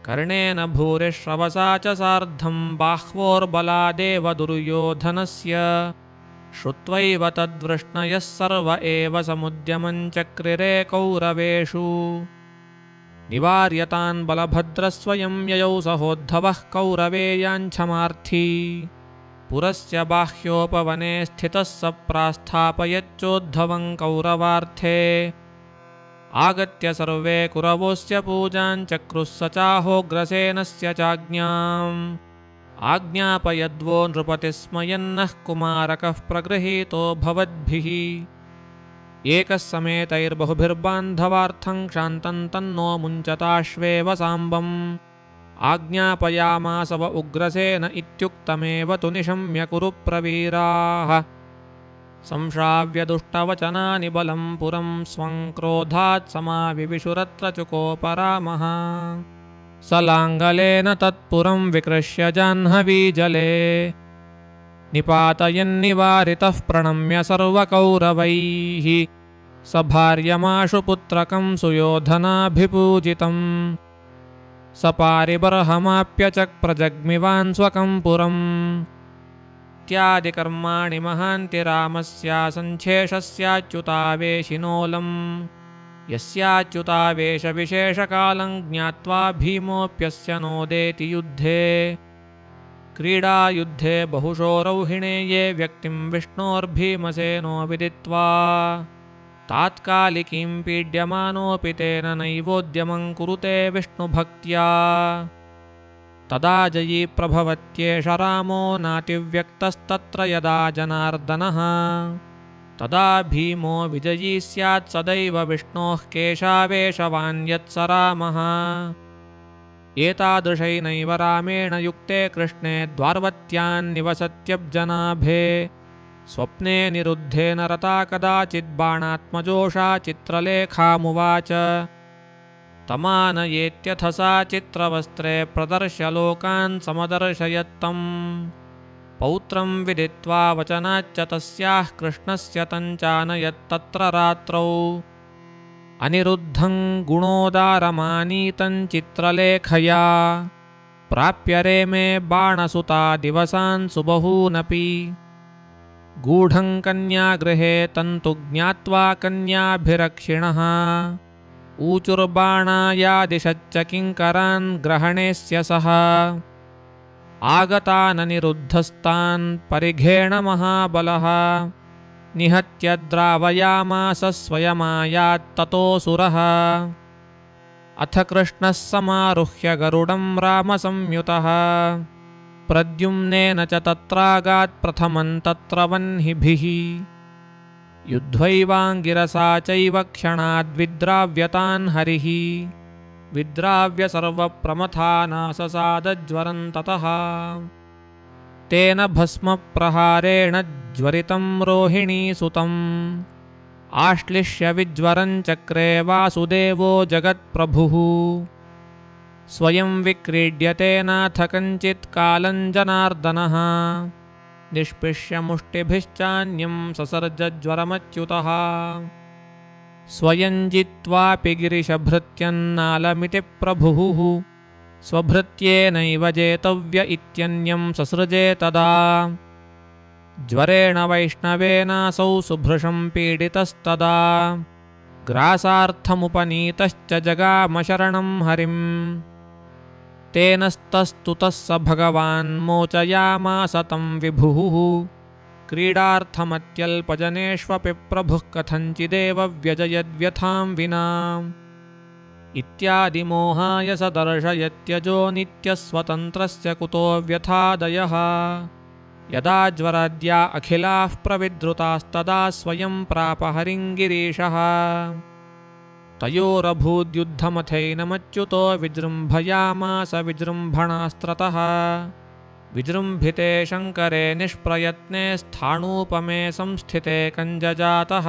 कर्णेन भूरिश्रवसा च सार्धं बाह्वोर्बलादेव दुर्योधनस्य श्रुत्वैव तद्वृष्णयः सर्व एव समुद्यमं चक्रिरे कौरवेषु निवार्यतान् बलभद्रस्वयं ययौ सहोद्धवः कौरवेयाञ्छमार्थी पुरस्य बाह्योपवने स्थितः स प्रास्थापयच्चोद्धवं कौरवार्थे आगत्य सर्वे कुरवोऽस्य पूजां चक्रुः स चाहोग्रसेनस्य चाज्ञाम् आज्ञापयद्वो नृपतिः स्मयन्नः कुमारकः प्रगृहीतो भवद्भिः एकः समेतैर्बहुभिर्बान्धवार्थं क्षान्तं तन्नो मुञ्चताश्वेव साम्बम् आज्ञापयामास व उग्रसेन इत्युक्तमेव तु निशम्य कुरुप्रवीराः संश्राव्यदुष्टवचनानि बलं पुरं स्वं क्रोधात् समाविविशुरत्र चुकोपरामः स लाङ्गलेन तत्पुरं विकृष्य जाह्नवीजले निपातयन्निवारितः प्रणम्य सर्वकौरवैः स भार्यमाशु पुत्रकं सुयोधनाभिपूजितम् सपारिबर्हमाप्यचक्रजग्मिवान् स्वकं पुरम् इत्यादिकर्माणि महान्ति रामस्यासञ्छेषस्याच्युतावेशिनोऽलम् यस्याच्युतावेशविशेषकालं ज्ञात्वा भीमोऽप्यस्य नोदेति युद्धे क्रीडायुद्धे बहुशो रौहिणे ये व्यक्तिं विष्णोर्भीमसेनो विदित्वा तात्कालिकीं पीड्यमानोऽपि तेन नैवोद्यमं कुरुते विष्णुभक्त्या तदा जयी प्रभवत्येष रामो नातिव्यक्तस्तत्र यदा जनार्दनः तदा भीमो विजयी स्यात् सदैव विष्णोः केशावेशवान् यत्स रामः एतादृशैनैव रामेण युक्ते कृष्णे द्वार्वत्यान् निवसत्यब्जनाभे स्वप्ने निरुद्धेन रता कदाचित् बाणात्मजोषा चित्रलेखामुवाच तमानयेत्यथ सा चित्रवस्त्रे प्रदर्श्य लोकान् समदर्शयत्तम् पौत्रं विदित्वा वचनाच्च तस्याः कृष्णस्य तञ्चानयत्तत्र रात्रौ अनिरुद्धं गुणोदारमानीतं चित्रलेखया प्राप्य रेमे बाणसुता दिवसान् सुबहूनपि गूढं कन्यागृहे तन्तु ज्ञात्वा कन्याभिरक्षिणः ऊचुर्बाणायादिशच्च किङ्करान् ग्रहणेस्य सः आगताननिरुद्धस्तान् परिघेण महाबलः निहत्य द्रावयामास स्वयमायात्ततोऽसुरः अथ कृष्णः समारुह्य गरुडं रामसंयुतः प्रद्युम्नेन च तत्रागात् प्रथमं तत्र वह्निभिः युद्ध्वैवाङ्गिरसा चैव क्षणाद्विद्राव्यतान् हरिः विद्राव्य सर्वप्रमथानाससादज्वरं ततः तेन भस्मप्रहारेण ज्वरितं रोहिणीसुतम् आश्लिष्य विज्वरं चक्रे वासुदेवो जगत्प्रभुः स्वयं विक्रीड्यतेनाथ कञ्चित् कालं जनार्दनः निष्पिष्य मुष्टिभिश्चान्यं ससर्जज्वरमच्युतः स्वयं जित्वापि गिरिशभृत्यन्नालमिति प्रभुः स्वभृत्येनैव जेतव्य इत्यन्यं ससृजे तदा ज्वरेण वैष्णवेनासौ सुभृशं पीडितस्तदा ग्रासार्थमुपनीतश्च जगामशरणं हरिम् तेन स्तस्तुतः स भगवान् मोचयामास तं विभुः क्रीडार्थमत्यल्पजनेष्वपि प्रभुः कथञ्चिदेव व्यजयद्व्यथां विना इत्यादिमोहाय स दर्शयत्यजो नित्यस्वतन्त्रस्य कुतो व्यथादयः यदा ज्वराद्या अखिलाः प्रविद्रुतास्तदा स्वयं प्राप हरिं गिरीशः तयोरभूद्युद्धमथैनमच्युतो विजृम्भयामास विजृम्भणास्त्रतः विजृम्भिते शङ्करे निष्प्रयत्ने स्थाणूपमे संस्थिते कञ्जजातः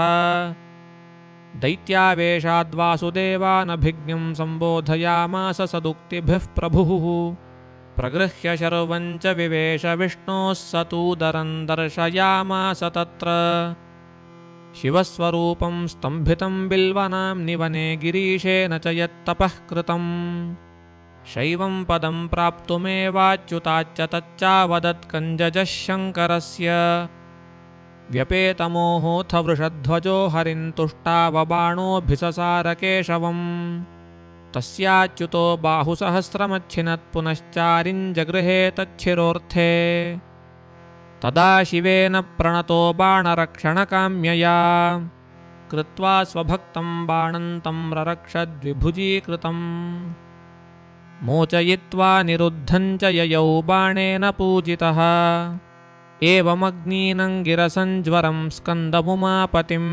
दैत्यावेशाद्वासुदेवानभिज्ञं सम्बोधयामास सदुक्तिभिः प्रभुः प्रगृह्य शर्वं च विवेश विष्णोः स तूदरं दर्शयामास तत्र शिवस्वरूपं स्तम्भितं बिल्वनाम्नि वने गिरीशेन च यत्तपः कृतम् शैवं पदं प्राप्तुमेवाच्युताच्च तच्चावदत्कञ्जजः शङ्करस्य व्यपेतमोहोऽथ वृषध्वजो हरिं तुष्टावबाणोऽभिससार केशवम् तस्याच्युतो बाहुसहस्रमच्छिनत्पुनश्चारिञ्जगृहे तच्छिरोऽर्थे तदा शिवेन प्रणतो बाणरक्षणकाम्यया कृत्वा स्वभक्तं बाणं तं ररक्षद्विभुजीकृतम् मोचयित्वा निरुद्धं च ययौ बाणेन पूजितः एवमग्नीनङ्गिरसञ्ज्वरं स्कन्दमुमापतिम्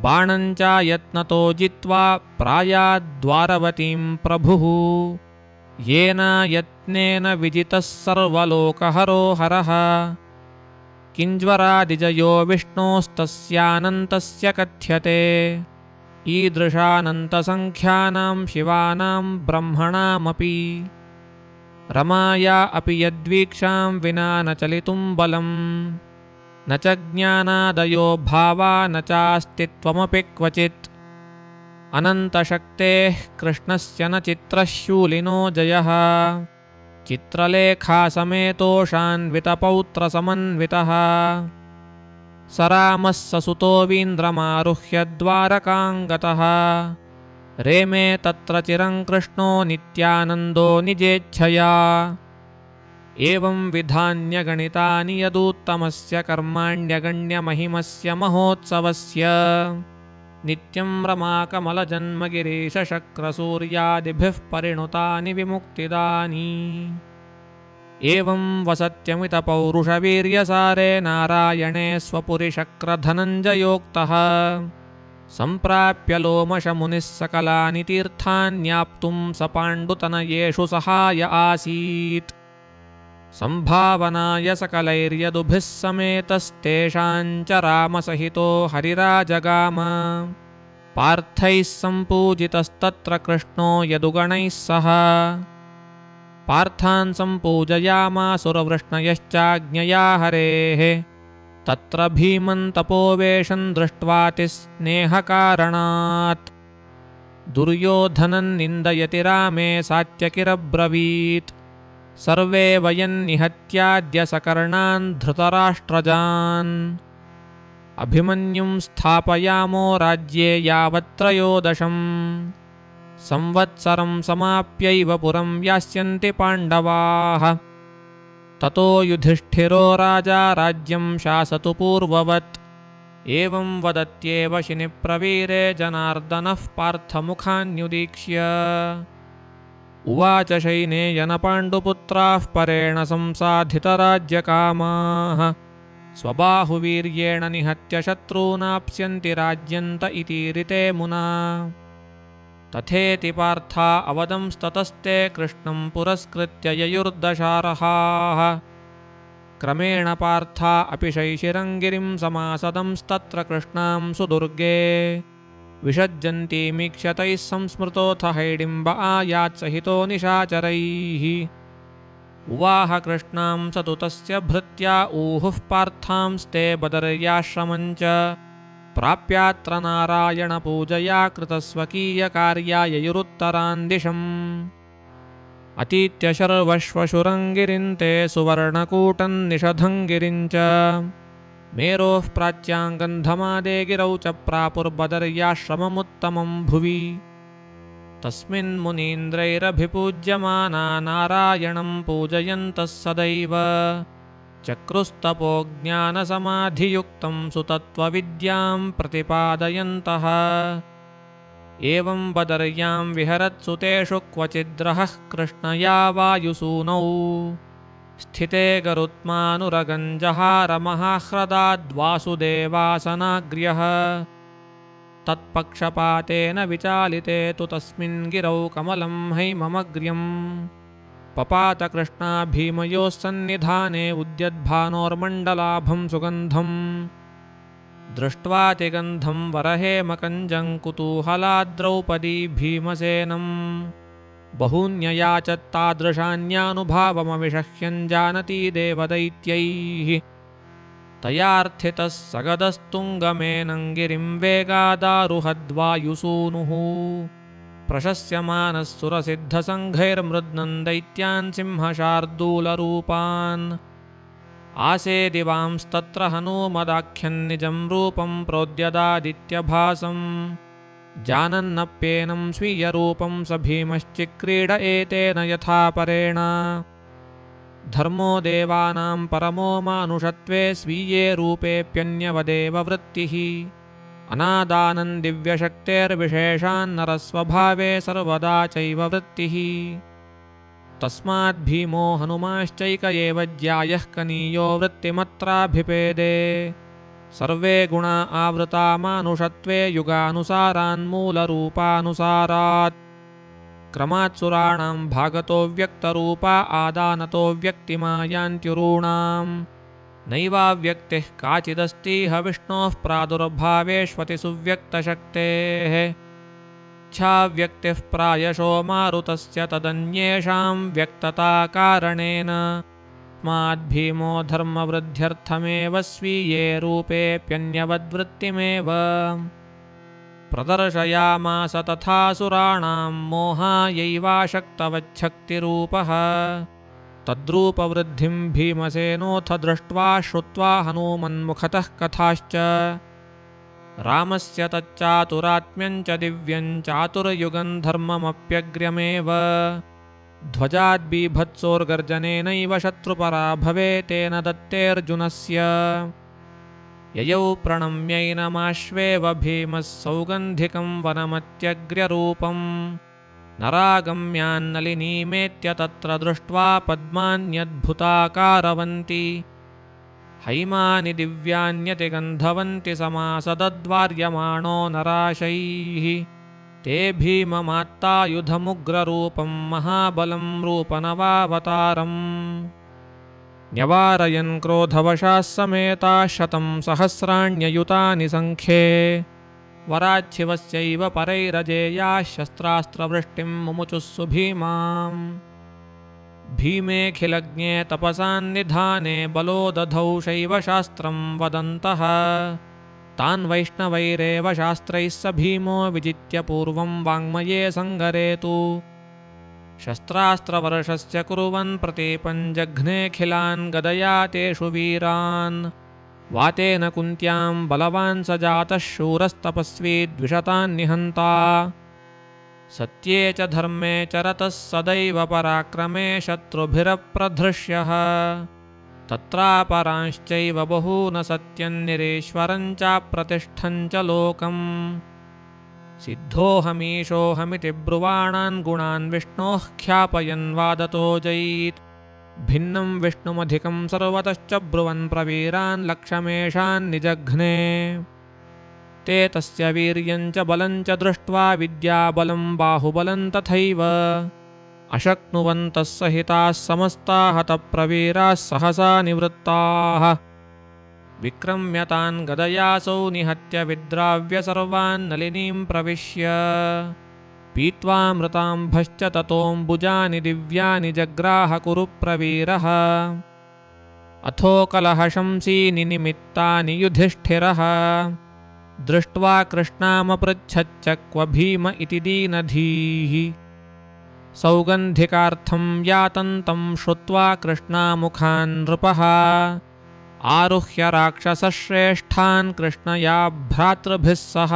बाणं चायत्नतो जित्वा प्रायाद्वारवतीं प्रभुः येन यत्नेन विजितः सर्वलोकहरो हरः किञ्ज्वरादिजयो विष्णोस्तस्यानन्तस्य कथ्यते ईदृशानन्तसङ्ख्यानां शिवानां ब्रह्मणामपि रमाया अपि यद्वीक्षां विना न चलितुं बलम् न च ज्ञानादयो भावा न चास्तित्वमपि क्वचित् अनन्तशक्तेः कृष्णस्य न चित्रशूलिनो जयः चित्रलेखासमेतोषान्वितपौत्रसमन्वितः स रामः ससुतोऽवीन्द्रमारुह्य द्वारकाङ्गतः रेमे तत्र चिरं कृष्णो नित्यानन्दो निजेच्छया एवं विधान्यगणितानि यदुत्तमस्य कर्माण्यगण्यमहिमस्य महोत्सवस्य नित्यं रमाकमलजन्मगिरीशशक्रसूर्यादिभिः परिणुतानि विमुक्तिदानि एवं वसत्यमितपौरुषवीर्यसारे नारायणे स्वपुरिशक्रधनञ्जयोक्तः सम्प्राप्य लोमशमुनिः सकलानि तीर्थान्याप्तुं स पाण्डुतनयेषु सहाय आसीत् सम्भावनाय सकलैर्यदुभिः समेतस्तेषाञ्च रामसहितो हरिराजगाम पार्थैः सम्पूजितस्तत्र कृष्णो यदुगणैः सह पार्थान् सम्पूजयामासुरवृष्णयश्चाज्ञया हरेः तत्र भीमं तपोवेशं दृष्ट्वातिस्नेहकारणात् दुर्योधनं निन्दयति रामे सात्यकिरब्रवीत् सर्वे वयं निहत्याद्य सकर्णान् धृतराष्ट्रजान् अभिमन्युं स्थापयामो राज्ये यावत्त्रयोदशम् संवत्सरं समाप्यैव पुरं यास्यन्ति पाण्डवाः ततो युधिष्ठिरो राजा राज्यं शासतु पूर्ववत् एवं वदत्येव शिनिप्रवीरे जनार्दनः पार्थमुखान्युदीक्ष्य उवाच शैनेयन पाण्डुपुत्राः परेण संसाधितराज्यकामाः स्वबाहुवीर्येण निहत्य शत्रूनाप्स्यन्ति राज्यन्त इतीरिते मुना तथेति पार्था अवदंस्ततस्ते कृष्णं पुरस्कृत्य ययुर्दशार्हाः क्रमेण पार्था अपि शैशिरङ्गिरिं समासदंस्तत्र कृष्णां सुदुर्गे विषज्जन्तीमीक्षतैः संस्मृतोऽथ हैडिम्ब आयात्सहितो निशाचरैः उवाह कृष्णां स तु तस्य भृत्या ऊहुः पार्थांस्ते बदर्याश्रमञ्च प्राप्यात्र नारायणपूजया कृतस्वकीयकार्या ययुरुत्तरान् दिशम् अतीत्य शर्वश्वशुरङ्गिरिन्ते सुवर्णकूटं निषधङ्गिरिञ्च मेरोः प्राच्याङ्गन्धमादे गिरौ च प्रापुर्बदर्याश्रममुत्तमं भुवि तस्मिन्मुनीन्द्रैरभिपूज्यमाना नारायणं पूजयन्तः सदैव चक्रुस्तपो ज्ञानसमाधियुक्तं सुतत्त्वविद्यां प्रतिपादयन्तः एवं बदर्यां विहरत्सु तेषु क्वचिद्रहः कृष्णया वायुसूनौ स्थिते गरुत्मानुरगञ्जहारमहाह्रदाद्वासुदेवासनाग्र्यः तत्पक्षपातेन विचालिते तु तस्मिन् गिरौ कमलं हैममग्र्यम् पपात कृष्णा भीमयोः सन्निधाने उद्यद्भानोर्मण्डलाभं सुगन्धम् दृष्ट्वातिगन्धं वरहेमकञ्जं कुतूहलाद्द्रौपदी भीमसेनम् बहून्ययाचत्तादृशान्यानुभावमविषह्यञ्जानती देवदैत्यैः तयार्थितः सगदस्तुङ्गमेनं वेगादारुहद्वायुसूनुः प्रशस्यमानः सुरसिद्धसङ्घैर्मृद्नं दैत्यान् सिंहशार्दूलरूपान् आसेदिवांस्तत्र हनूमदाख्यन्निजं रूपं प्रोद्यदादित्यभासम् जानन्नप्येनं स्वीयरूपं स भीमश्चिक्रीड एतेन यथा परेण धर्मो देवानां परमो मानुषत्वे स्वीये रूपेऽप्यन्यवदेव वृत्तिः अनादानं दिव्यशक्तेर्विशेषान्नरस्वभावे सर्वदा चैव वृत्तिः तस्माद्भीमो हनुमाश्चैक एव ज्यायः कनीयो वृत्तिमत्राभिपेदे सर्वे गुणा आवृता मानुषत्वे युगानुसारान्मूलरूपानुसारात् क्रमात्सुराणां भागतो व्यक्तरूपा आदानतो व्यक्तिमायान्त्युरूणां नैवाव्यक्तिः काचिदस्तीह विष्णोः प्रादुर्भावेष्वति सुव्यक्तशक्तेः इच्छाव्यक्तिः प्रायशो मारुतस्य तदन्येषां व्यक्तताकारणेन तस्माद्भीमो धर्मवृद्ध्यर्थमेव स्वीये रूपेऽप्यन्यवद्वृत्तिमेव प्रदर्शयामास तथासुराणां मोहायैवाशक्तवच्छक्तिरूपः तद्रूपवृद्धिं भीमसेनोऽथ दृष्ट्वा श्रुत्वा हनूमन्मुखतः कथाश्च रामस्य तच्चातुरात्म्यञ्च दिव्यञ्चातुर्युगं धर्ममप्यग्र्यमेव ध्वजाद्बीभत्सोर्गर्जनेनैव शत्रुपराभवे तेन दत्तेऽर्जुनस्य ययौ प्रणम्यैनमाश्वेव भीमः सौगन्धिकं वनमत्यग्र्यरूपम् नरागम्यान्नलिनीमेत्य तत्र दृष्ट्वा पद्मान्यद्भुताकारवन्ति हैमानि दिव्यान्यतिगन्धवन्ति समासदद्वार्यमाणो नराशैः ते भीममात्तायुधमुग्ररूपं महाबलं रूपनवावतारम् न्यवारयन् क्रोधवशाः समेताः शतं सहस्राण्ययुतानि सङ्ख्ये वराच्छिवस्यैव परैरजेयाः शस्त्रास्त्रवृष्टिं मुमुचुः सुभीमाम् भीमेऽखिलज्ञे तपसान्निधाने बलोदधौ शैवशास्त्रं वदन्तः तान् वैष्णवैरेव शास्त्रैः स भीमो विजित्य पूर्वं वाङ्मये सङ्गरेतु शस्त्रास्त्रवर्षस्य कुर्वन् प्रतीपं जघ्नेऽखिलान् गदया तेषु वीरान् वातेन कुन्त्यां बलवान् स जातः शूरस्तपस्वी द्विषतान्निहन्ता सत्ये च धर्मे च रतः सदैव पराक्रमे शत्रुभिरप्रधृष्यः तत्रापरांश्चैव बहून् सत्यन्निरीश्वरं चाप्रतिष्ठं च लोकम् सिद्धोऽहमीशोऽहमिति ब्रुवाणान् गुणान् विष्णोः ख्यापयन् वादतो जयीत् भिन्नं विष्णुमधिकं सर्वतश्च ब्रुवन् प्रवीरान् लक्षमेषान् निजघ्ने ते तस्य वीर्यं च बलं च दृष्ट्वा विद्याबलं बाहुबलं तथैव अशक्नुवन्तः सहिताः समस्ताः तप्रवीराः सहसा निवृत्ताः विक्रम्यतान् गदयासौ निहत्य विद्राव्य सर्वान् नलिनीं प्रविश्य पीत्वामृताम्भश्च ततोऽम्बुजानि दिव्यानि जग्राह कुरुप्रवीरः अथो कलहशंसीनि निमित्तानि युधिष्ठिरः दृष्ट्वा कृष्णामपृच्छच्च क्व भीम इति दीनधीः सौगन्धिकार्थं यातन्तं श्रुत्वा कृष्णामुखान् नृपः आरुह्य राक्षसश्रेष्ठान् कृष्णया भ्रातृभिः सह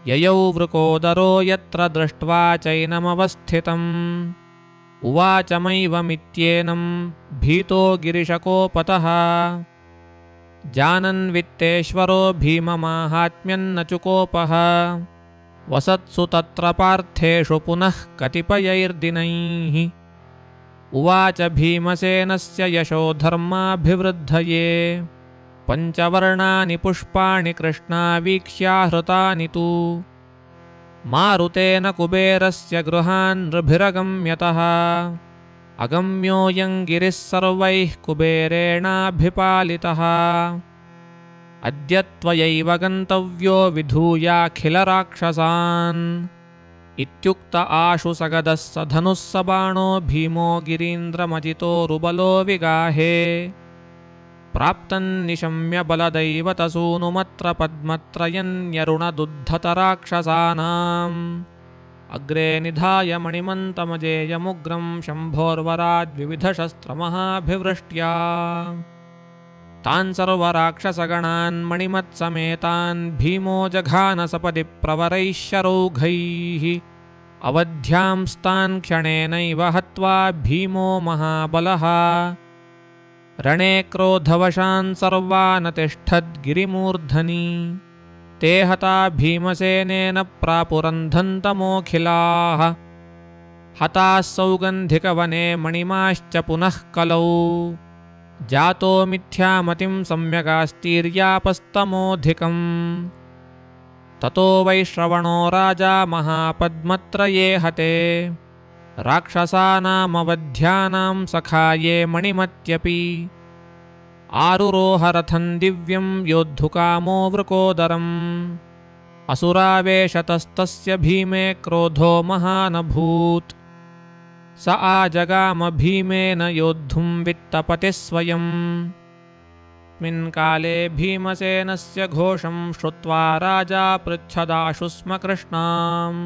ययौ वृकोदरो यत्र दृष्ट्वा चैनमवस्थितम् उवाच मैवमित्येनं भीतो गिरिशकोपतः जानन् वित्तेश्वरो भीममाहात्म्यन्न चुकोपः वसत्सु तत्र पार्थेषु पुनः कतिपयैर्दिनैः उवाच भीमसेनस्य यशो धर्माभिवृद्धये पञ्चवर्णानि पुष्पाणि कृष्णावीक्ष्याहृतानि तु मारुतेन कुबेरस्य गृहान् नृभिरगम्यतः अगम्योऽयं गिरिः सर्वैः कुबेरेणाभिपालितः अद्य त्वयैव गन्तव्यो विधूयाखिलराक्षसान् इत्युक्त आशु सगदः स धनुः स बाणो भीमो गिरीन्द्रमजितो रुबलो विगाहे प्राप्तन्निशम्य बलदैवतसूनुमत्र पद्मत्रयन्यरुणदुद्धतराक्षसानाम् अग्रे निधाय मणिमन्तमजेयमुग्रं शम्भोर्वराद्विविधशस्त्रमहाभिवृष्ट्या तान् सर्वराक्षसगणान् मणिमत्समेतान् भीमो जघान सपदि प्रवरैः शरौघैः अवध्यांस्तान् क्षणेनैव हत्वा भीमो महाबलः रणे क्रोधवशान् सर्वानतिष्ठद्गिरिमूर्धनि ते हता भीमसेनेन प्रापुरन्धन्तमोऽखिलाः हताः सौगन्धिकवने मणिमाश्च पुनः कलौ जातो मिथ्यामतिं सम्यगास्तीर्यापस्तमोऽधिकम् ततो वैश्रवणो राजा महापद्मत्रये हते राक्षसानामवध्यानां सखाये मणिमत्यपि आरुरोहरथं दिव्यं योद्धुकामो वृकोदरम् असुरावेशतस्तस्य भीमे क्रोधो महानभूत् स आजगाम भीमेन योद्धुं वित्तपतिः स्वयम् तस्मिन् काले भीमसेनस्य घोषं श्रुत्वा राजा पृच्छदाशु स्म कृष्णाम्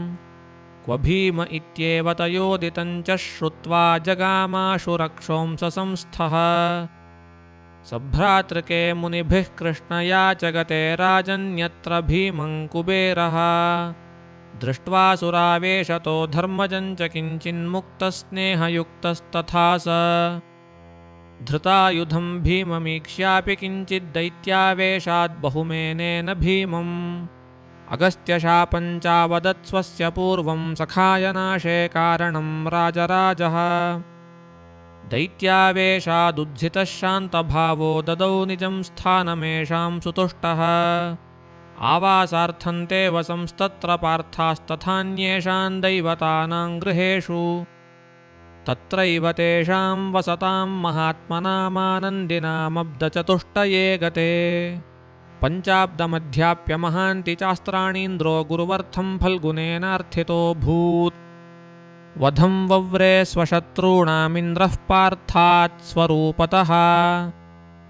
क्व भीम इत्येव तयोदितं च श्रुत्वा जगामाशु रक्षोंससंस्थः सभ्रातृके मुनिभिः कृष्णया च गते राजन्यत्र भीमं कुबेरः दृष्ट्वा सुरावेशतो धर्मजं च किञ्चिन्मुक्तस्नेहयुक्तस्तथा स धृतायुधं भीममीक्ष्यापि किञ्चिद्दैत्यावेशाद् बहुमेनेन भीमम् अगस्त्यशापं चावदत् स्वस्य पूर्वं सखायनाशे कारणं राजराजः दैत्यावेशादुद्धितः शान्तभावो ददौ निजं स्थानमेषां सुतुष्टः आवासार्थं ते वसंस्तत्र पार्थास्तथान्येषां दैवतानां गृहेषु तत्रैव तेषां वसतां महात्मनामानन्दिनामब्धचतुष्टये गते पञ्चाब्दमध्याप्य महान्ति चास्त्राणीन्द्रो गुरुवर्थं फल्गुनेनार्थितोऽभूत् वधं वव्रे स्वशत्रूणामिन्द्रः पार्थात् स्वरूपतः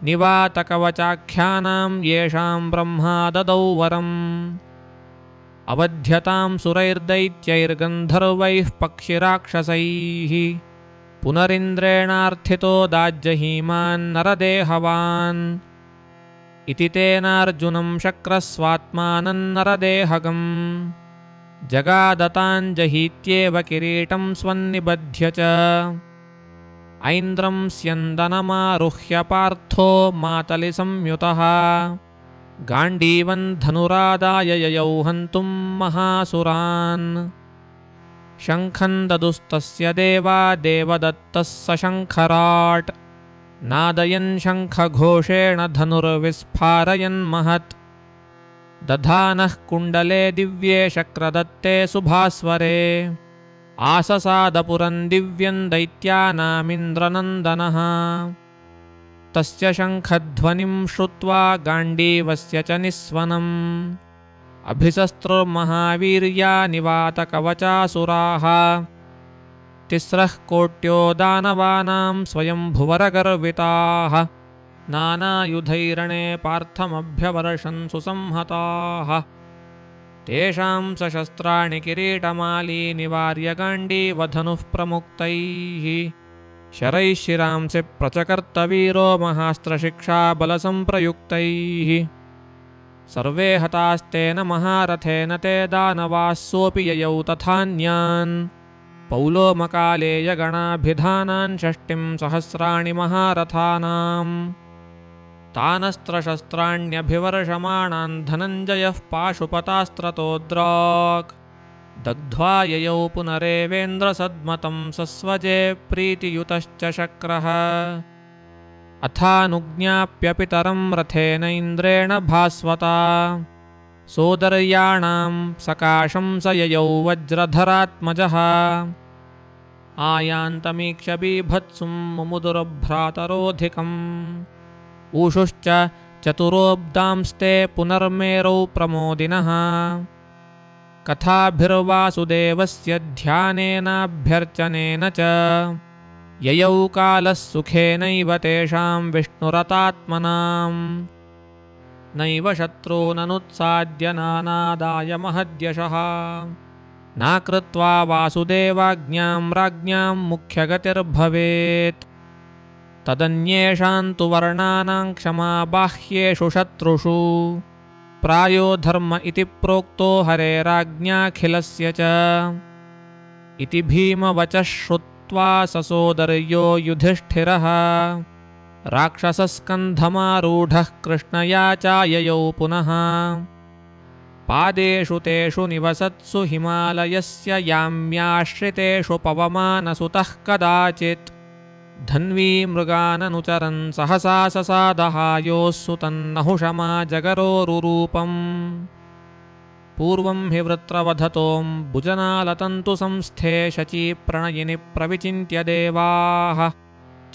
निवातकवचाख्यानां येषां ब्रह्मा ददौ वरम् अवध्यतां सुरैर्दैत्यैर्गन्धर्वैः पक्षिराक्षसैः पुनरिन्द्रेणार्थितो दाज्जहीमान्नरदेहवान् इति तेनार्जुनं शक्रस्वात्मानन्नरदेहगम् जगादताञ्जहीत्येव किरीटं स्वन्निबध्य च ऐन्द्रं स्यन्दनमारुह्य पार्थो मातलिसंयुतः गाण्डीवं धनुरादाय ययौ हन्तुं महासुरान् शङ्खं ददुस्तस्य देवा देवदत्तः सशङ्खराट् नादयन् शङ्खघोषेण धनुर्विस्फारयन् महत् दधानः कुण्डले दिव्ये शक्रदत्ते सुभास्वरे आससादपुरं दिव्यं दैत्यानामिन्द्रनन्दनः तस्य शङ्खध्वनिं श्रुत्वा गाण्डीवस्य च निस्वनम् अभिशस्त्रुर्महावीर्या निवातकवचासुराः तिस्रः कोट्यो दानवानां स्वयंभुवरगर्विताः नानायुधैरणे पार्थमभ्यवर्षन् सुसंहताः तेषां सशस्त्राणि किरीटमाली निवार्य गाण्डीवधनुः प्रमुक्तैः शरैः शिरांसि प्रचकर्तवीरो महास्त्रशिक्षाबलसंप्रयुक्तैः सर्वे हतास्तेन महारथेन ते दानवाः सोऽपि ययौ तथान्यान् पौलोमकालेयगणाभिधानान् 6 सहस्राणि महारथानाम् तानस्त्रशस्त्राण्यभिवर्षमाणान् धनञ्जयः पाशुपतास्त्रतोद्राक् दग्ध्वा ययौ पुनरेवेन्द्रसद्मतं सस्वजे प्रीतियुतश्च शक्रः अथानुज्ञाप्यपितरं रथेन इन्द्रेण भास्वता सोदर्याणां सकाशं स ययौ वज्रधरात्मजः आयान्तमीक्ष्य बीभत्सुं मुमुदुर्भ्रातरोऽधिकम् ऊषुश्च चतुरोऽब्दांस्ते पुनर्मेरौ प्रमोदिनः कथाभिर्वासुदेवस्य ध्यानेनाभ्यर्चनेन च ययौ कालः सुखेनैव तेषां विष्णुरतात्मनाम् नैव शत्रूननुत्साद्य नानादाय महद्यशः नाकृत्वा वासुदेवाज्ञां राज्ञां मुख्यगतिर्भवेत् तदन्येषां तु वर्णानां क्षमा बाह्येषु शत्रुषु प्रायो धर्म इति प्रोक्तो हरेराज्ञाखिलस्य च इति भीमवचः श्रुत्वा ससोदर्यो युधिष्ठिरः राक्षसस्कन्धमारूढः कृष्णया चाययौ पुनः पादेषु तेषु निवसत्सु हिमालयस्य याम्याश्रितेषु पवमानसुतः कदाचित् धन्वी मृगाननुचरन् सहसा ससादहायोस्सु तन्नहुषमा जगरोरुरूपम् पूर्वं हि वृत्रवधतों भुजनालतन्तु संस्थे शचीप्रणयिनि प्रविचिन्त्य देवाः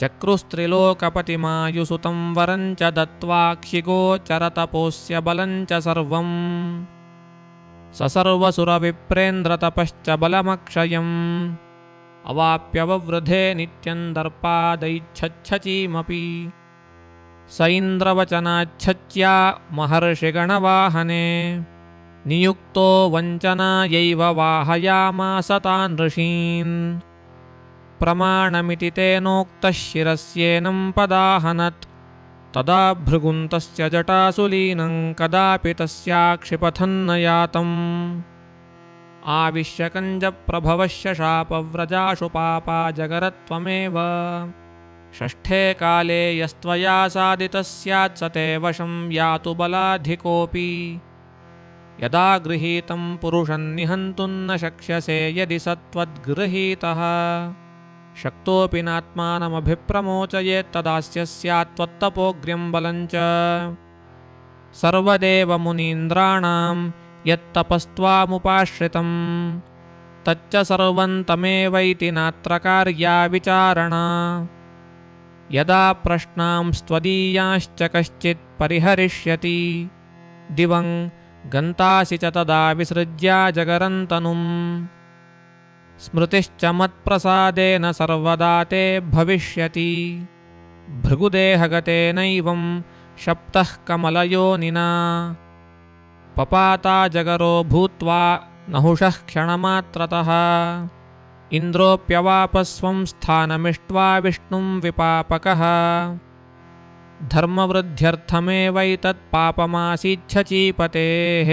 चक्रुस्त्रिलोकपतिमायुसुतं वरं च दत्त्वाक्षिगोचरतपोस्य बलं च सर्वम् ससर्वसुरविप्रेन्द्रतपश्च बलमक्षयम् अवाप्यववृधे नित्यं दर्पादैच्छच्छचीमपि स इन्द्रवचनाच्छच्या महर्षिगणवाहने नियुक्तो वञ्चनायैव वाहयामास तान् ऋषीन् प्रमाणमिति तेनोक्तः शिरस्येनं पदाहनत् तदा भृगुन्तस्य जटासु लीनं कदापि तस्याक्षिपथन्न यातम् आविश्यकञ्जप्रभवस्य शापव्रजाशु पापा जगरत्वमेव षष्ठे काले यस्त्वया साधितः स्यात् स ते वशं यातु बलाधिकोऽपि यदा गृहीतं पुरुषं निहन्तुं न शक्ष्यसे यदि सत्वद्गृहीतः शक्तोऽपि नात्मानमभिप्रमोचयेत् तदास्य स्यात् त्वत्तपोग्र्यं बलञ्च सर्वदेवमुनीन्द्राणां यत्तपस्त्वामुपाश्रितं तच्च सर्वं तमेवैति नात्र कार्या विचारणा यदा प्रश्नांस्त्वदीयांश्च कश्चित् परिहरिष्यति दिवं गन्तासि च तदा विसृज्या जगरन्तनुम् स्मृतिश्च मत्प्रसादेन सर्वदा ते भविष्यति भृगुदेहगतेनैवं शप्तः कमलयोनिना पपाता जगरो भूत्वा नहुषः क्षणमात्रतः इन्द्रोऽप्यवापस्वं स्थानमिष्ट्वा विष्णुं विपापकः धर्मवृद्ध्यर्थमेवैतत्पापमासीच्छचीपतेः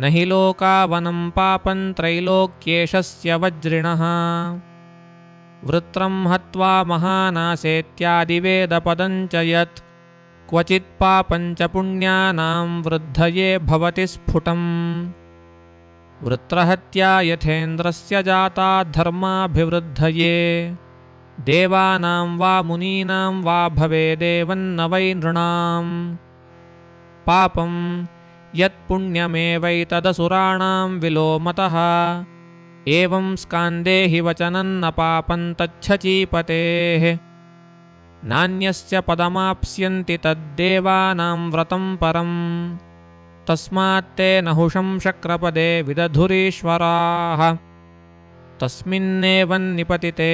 न हि लोकावनं पापं त्रैलोक्येशस्य वज्रिणः वृत्रं हत्वा महानासेत्यादिवेदपदं च यत् क्वचित् पापं च पुण्यानां वृद्धये भवति स्फुटम् वृत्रहत्या यथेन्द्रस्य जाता धर्माभिवृद्धये देवानां वा मुनीनां वा भवेदेवन्न वै नृणाम् पापं यत्पुण्यमेवैतदसुराणां विलोमतः एवं स्कान्दे हि वचनं न पापं तच्छचीपतेः नान्यस्य पदमाप्स्यन्ति तद्देवानां व्रतं परम् तस्मात्ते नहुषं शक्रपदे विदधुरीश्वराः तस्मिन्नेव निपतिते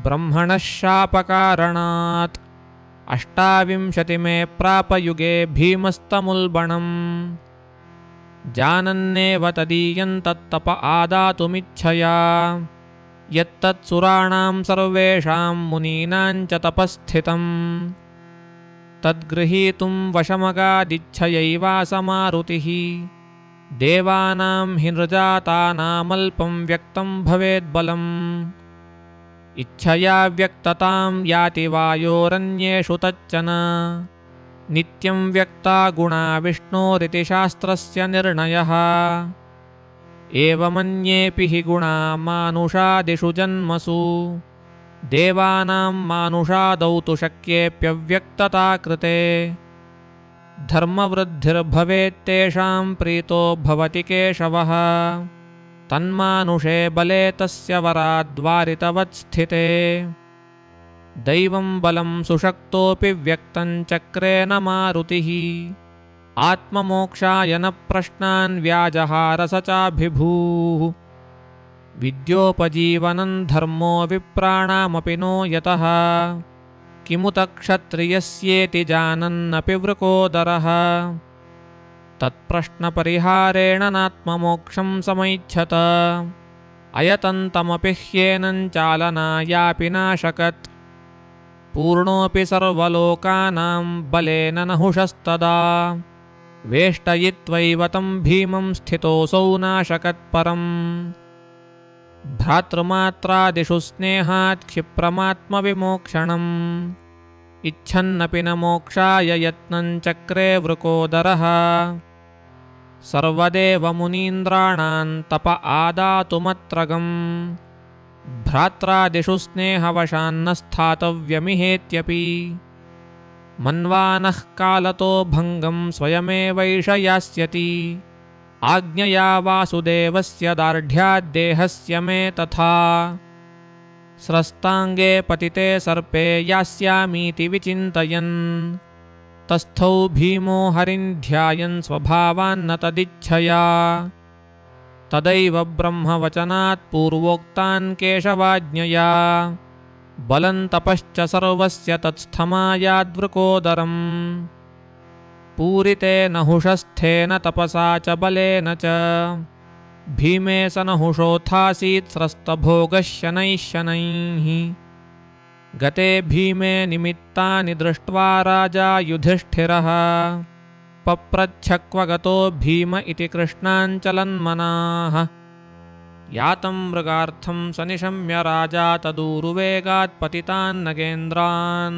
ब्रह्मणः शापकारणात् 28 प्रापयुगे भीमस्तमुल्बणम् जानन्नेव तदीयं तत्तप आदातुमिच्छया यत्तत्सुराणां सर्वेषां मुनीनां च तपस्थितं तद्गृहीतुं वशमगादिच्छयैवासमारुतिः देवानां हि नृजातानामल्पं व्यक्तं भवेद्बलम् इच्छया व्यक्ततां याति वायोरन्येषु तच्चन नित्यं व्यक्ता गुणा विष्णोरिति शास्त्रस्य निर्णयः एवमन्येऽपि हि गुणा मानुषादिषु जन्मसु देवानां मानुषादौ तु शक्येऽप्यव्यक्तता कृते धर्मवृद्धिर्भवेत्तेषां प्रीतो भवति केशवः तन्मानुषे बले तस्य वराद्वारितवत् स्थिते दैवं बलं सुशक्तोऽपि व्यक्तं चक्रेण मारुतिः आत्ममोक्षाय न प्रश्नान् व्याजहार स चाभिभूः विद्योपजीवनं धर्मो विप्राणामपि नो यतः किमुत क्षत्रियस्येति जानन्नपि वृकोदरः तत्प्रश्नपरिहारेण नात्ममोक्षं समैच्छत अयतन्तमपि ह्येनं चालनायापि नाशकत् पूर्णोऽपि सर्वलोकानां बलेन नहुषस्तदा वेष्टयित्वैव तं भीमं स्थितोऽसौ नाशकत्परम् भ्रातृमात्रादिषु स्नेहात् क्षिप्रमात्मविमोक्षणम् इच्छन्नपि न मोक्षाय यत्नं चक्रे वृकोदरः सर्वदेवमुनीन्द्राणां तप आदातुमत्रगम् भ्रात्रादिषु स्नेहवशान्न स्थातव्यमिहेत्यपि मन्वानः कालतो भङ्गं स्वयमेवैष यास्यति आज्ञया वासुदेवस्य दार्ढ्याद्देहस्य मे तथा स्रस्ताङ्गे पतिते सर्पे यास्यामीति विचिन्तयन् तस्थौ भीमो हरिं ध्यायन् स्वभावान्न तदिच्छया तदैव ब्रह्मवचनात् पूर्वोक्तान् केशवाज्ञया बलं तपश्च सर्वस्य तत्स्थमायाद्वृकोदरम् पूरिते नहुषस्थेन तपसा च बलेन च भीमे स नहुषोऽथासीत् स्रस्तभोगः शनैः शनैः गते भीमे निमित्तानि दृष्ट्वा राजा युधिष्ठिरः पप्रच्छक्व गतो भीम इति कृष्णाञ्चलन्मनाः यातं मृगार्थं सनिशम्य राजा तदूरुवेगात् पतितान् नगेन्द्रान्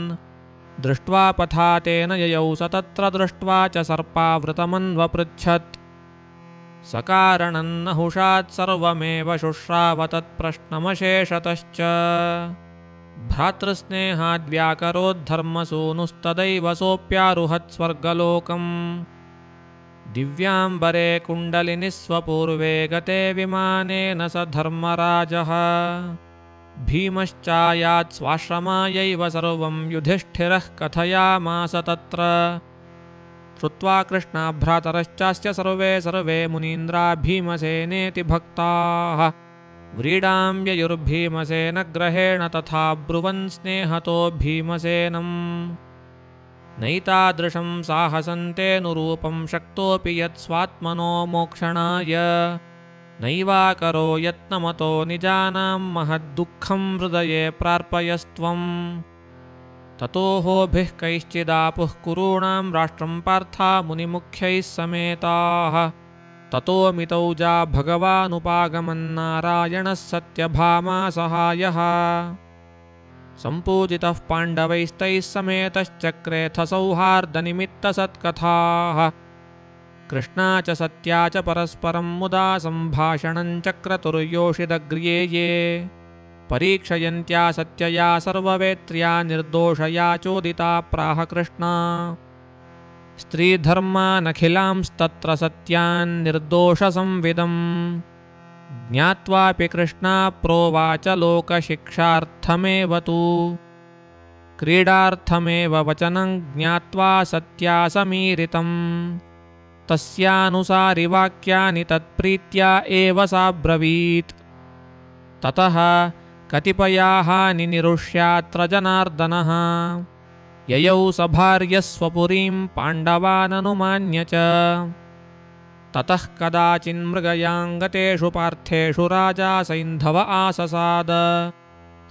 दृष्ट्वा पथा तेन ययौ स तत्र दृष्ट्वा च सर्पावृतमन्वपृच्छत् सकारणं नहुषात् सर्वमेव शुश्राव तत्प्रश्नमशेषतश्च भ्रातृस्नेहाद्व्याकरोद्धर्मसूनुस्तदैव सोऽप्यारुहत् स्वर्गलोकम् दिव्याम्बरे कुण्डलिनि स्वपूर्वे गते विमानेन स धर्मराजः भीमश्चायात् स्वाश्रमायैव सर्वं युधिष्ठिरः कथयामास तत्र श्रुत्वा कृष्णाभ्रातरश्चास्य सर्वे मुनीन्द्रा भीमसेनेति भक्ताः व्रीडां ययुर्भीमसेनग्रहेण तथा ब्रुवन् स्नेहतो भीमसेनम् नैतादृशं साहसन्तेऽनुरूपं शक्तोऽपि यत् स्वात्मनो मोक्षणाय नैवाकरो यत्नमतो निजानां महद्दुःखं हृदये प्रार्पयस्त्वम् ततोहोभिः कैश्चिदापुः कुरूणां राष्ट्रं पार्था मुनिमुख्यैः समेताः ततो मितौजा भगवानुपागमन्नारायणः सत्यभामा सहायः सम्पूजितः पाण्डवैस्तैः समेतश्चक्रेऽथ सौहार्दनिमित्तसत्कथाः कृष्णा च सत्या च परस्परं मुदा सम्भाषणं चक्रतुर्योषिदग्र्ये परीक्षयन्त्या सत्यया सर्ववेत्र्या निर्दोषया चोदिता प्राह कृष्णा स्त्रीधर्मानखिलांस्तत्र सत्यान् निर्दोषसंविदम् ज्ञात्वापि कृष्णा प्रोवाच लोकशिक्षार्थमेव तु क्रीडार्थमेव वचनं ज्ञात्वा सत्या समीरितम् तस्यानुसारि वाक्यानि तत्प्रीत्या एव साब्रवीत् ततः कतिपयाहानि निरुष्यात्र जनार्दनः ययौ सभार्यः स्वपुरीं पाण्डवाननुमान्य च ततः कदाचिन्मृगयाङ्गतेषु पार्थेषु राजा सैन्धव आससाद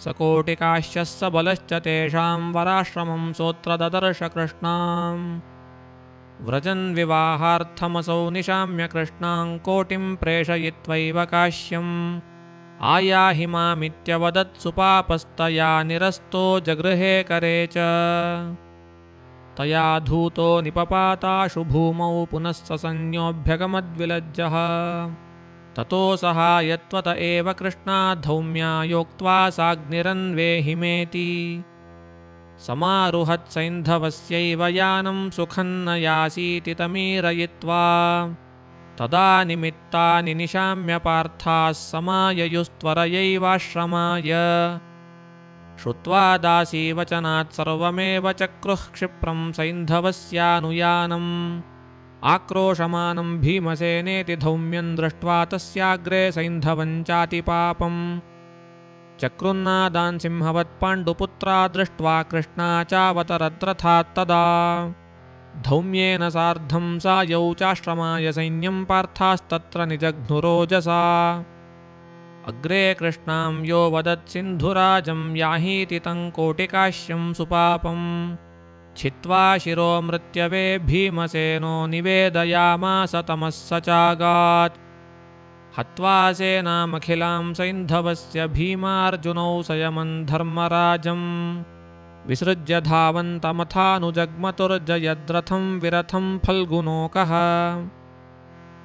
सकोटिकाश्यः सबलश्च तेषां वराश्रमं सोऽत्र ददर्श कृष्णाम् व्रजन् विवाहार्थमसौ निशाम्य कृष्णां कोटिं प्रेषयित्वैव काश्यम् आयाहि मामित्यवदत्सुपापस्तया निरस्तो जगृहे करे च तया धूतो निपपाताशु भूमौ पुनः ससंज्ञोऽभ्यगमद्विलज्जः ततो सहायत्वत एव कृष्णा धौम्या योक्त्वा साग्निरन्वेहिमेति समारुहत्सैन्धवस्यैव यानं सुखन्न यासीति तमीरयित्वा तदा निमित्तानि निशाम्य पार्थाः समाययुस्त्वरयैवाश्रमाय श्रुत्वा दासीवचनात् सर्वमेव चक्रुः क्षिप्रं सैन्धवस्यानुयानम् आक्रोशमानं भीमसेनेति धौम्यं दृष्ट्वा तस्याग्रे सैन्धवं चातिपापम् चक्रुन्नादान् सिंहवत्पाण्डुपुत्रा दृष्ट्वा कृष्णा चावतरद्रथात् तदा धौम्येन सार्धं सायौ चाश्रमाय सैन्यं पार्थास्तत्र निजघ्नुरोजसा अग्रे कृष्णां यो वदत्सिन्धुराजं याहीति तं कोटिकाश्यं सुपापम् छित्त्वा शिरो मृत्यवे भीमसेनो निवेदयामास तमः स चागात् हत्वा सेनामखिलां सैन्धवस्य भीमार्जुनौ संयमन् धर्मराजम् विसृज्य धावन्तमथानुजग्मतुर्जयद्रथं विरथं फल्गुनोकः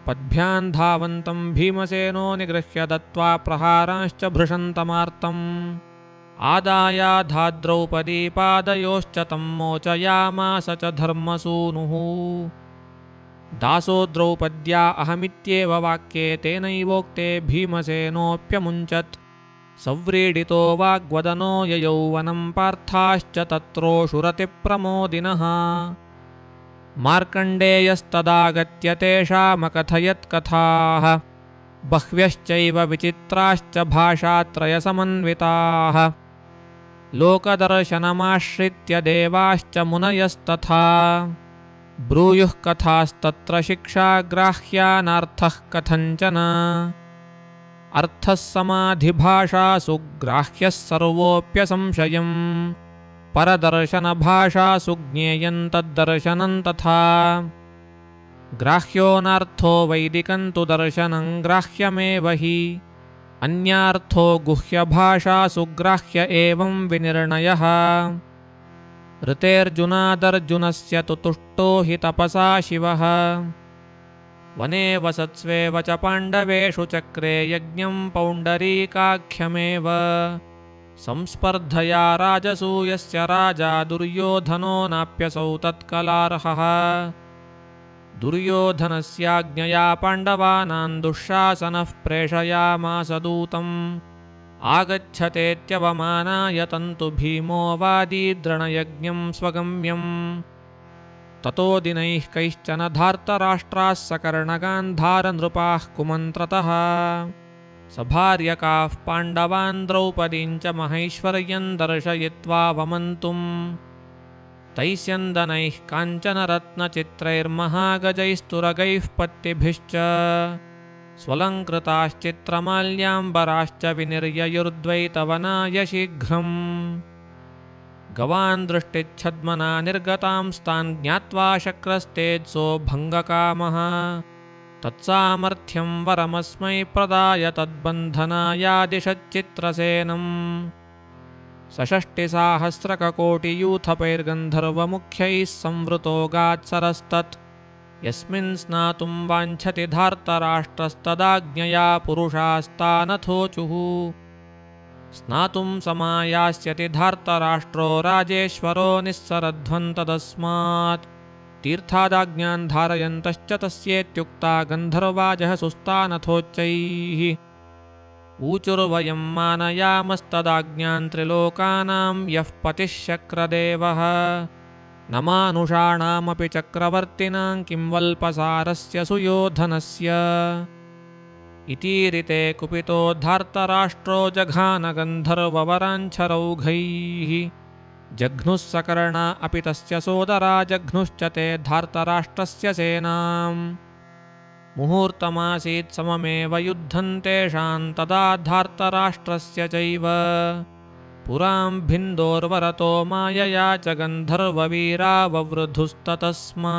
पद्भ्यां धावन्तं भीमसेनो निगृह्य दत्त्वा प्रहारांश्च भृशन्तमार्तम् आदायाधाद्रौपदी पादयोश्च तं मोचयामास च धर्मसूनुः दासो द्रौपद्या अहमित्येव वाक्ये तेनैवोक्ते भीमसेनोऽप्यमुञ्चत् सव्रीडितो वाग्वदनो ययौवनं पार्थाश्च तत्रोषुरतिप्रमोदिनः मार्कण्डेयस्तदागत्य तेषामकथयत्कथाः बह्व्यश्चैव विचित्राश्च भाषात्रयसमन्विताः लोकदर्शनमाश्रित्य देवाश्च मुनयस्तथा ब्रूयुः कथास्तत्र शिक्षाग्राह्यानार्थः कथञ्चन अर्थः समाधिभाषासु ग्राह्यः सर्वोऽप्यसंशयम् परदर्शनभाषासु ज्ञेयं तद्दर्शनं तथा ग्राह्योऽनर्थो वैदिकं तु दर्शनं ग्राह्यमेव हि अन्यार्थो गुह्यभाषासु ग्राह्य एवं विनिर्णयः ऋतेऽर्जुनादर्जुनस्य तु तुष्टो हि तपसा शिवः वने वसत्स्वेव च पाण्डवेषु चक्रे यज्ञं पौण्डरीकाख्यमेव संस्पर्धया राजसूयस्य राजा दुर्योधनो नाप्यसौ तत्कलार्हः दुर्योधनस्याज्ञया पाण्डवानां दुःशासनः प्रेषयामास दूतम् आगच्छतेत्यवमानाय तन्तु भीमो वादीद्रणयज्ञं स्वगम्यम् ततो दिनैः कैश्चन धार्तराष्ट्राः सकर्णगान्धारनृपाः कुमन्त्रतः सभार्यकाः पाण्डवान् द्रौपदीं च महैश्वर्यं दर्शयित्वा वमन्तुम् तैस्यन्दनैः काञ्चनरत्नचित्रैर्महागजैस्तुरगैः पत्तिभिश्च स्वलङ्कृताश्चित्रमाल्याम्बराश्च विनिर्ययुर्द्वैतवनाय शीघ्रम् गवान् दृष्टिच्छद्मना निर्गतांस्तान् ज्ञात्वा शक्रस्तेजसो भङ्गकामः तत्सामर्थ्यं वरमस्मै प्रदाय तद्बन्धनायादिशच्चित्रसेनम् सषष्टिसाहस्रककोटियूथपैर्गन्धर्वमुख्यैः संवृतो गात्सरस्तत् यस्मिन् स्नातुं वाञ्छति धार्तराष्ट्रस्तदाज्ञया पुरुषास्तानथोचुः स्नातुं समायास्यति धार्तराष्ट्रो राजेश्वरो निःसरध्वन्तदस्मात् तीर्थादाज्ञान् धारयन्तश्च तस्येत्युक्ता गन्धर्वाजः सुस्तानथोच्चैः ऊचुर्वयं मानयामस्तदाज्ञां त्रिलोकानां यः पतिः शक्रदेवः न मानुषाणामपि चक्रवर्तिनां किं वल्पसारस्य सुयोधनस्य इतीरिते कुपितो धार्तराष्ट्रो जघानगन्धर्ववराञ्छरौघैः जघ्नुः सकर्णा अपि तस्य सोदरा जघ्नुश्च ते धार्तराष्ट्रस्य सेनाम् मुहूर्तमासीत् सममेव युद्धं तेषां तदा धार्तराष्ट्रस्य चैव पुरां भिन्दोर्वरतो मायया च गन्धर्ववीरा ववृधुस्ततः स्म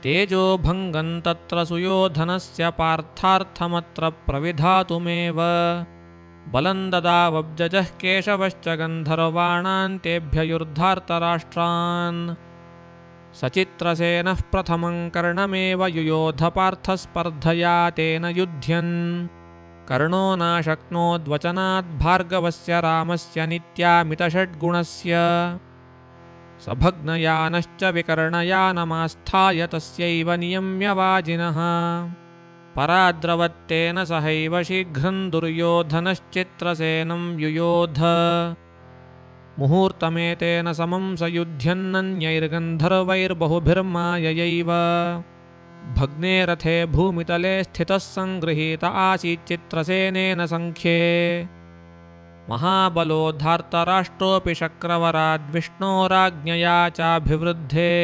तेजोभङ्गं तत्र सुयोधनस्य पार्थार्थमत्र प्रविधातुमेव बलं ददावब्जजः केशवश्च गन्धर्वाणान् तेभ्ययुर्धार्तराष्ट्रान् सचित्रसेनः प्रथमं कर्णमेव युयोध पार्थस्पर्धया तेन युध्यन् कर्णो नाशक्नोद्वचनात् भार्गवस्य रामस्य नित्यामितषड्गुणस्य सभग्नयानश्च विकर्णयानमास्थाय तस्यैव नियम्य वाजिनः पराद्रवत्तेन सहैव शीघ्रं दुर्योधनश्चित्रसेनं युयोध मुहूर्तमेतेन समं स युध्यन्नन्यैर्गन्धर्वैर्बहुभिर्माययैव भग्ने रथे भूमितले स्थितः सङ्गृहीत आसीच्चित्रसेनेन सङ्ख्ये महाबलो धार्तराष्ट्रोऽपि शक्रवराद्विष्णोराज्ञया चाभिवृद्धे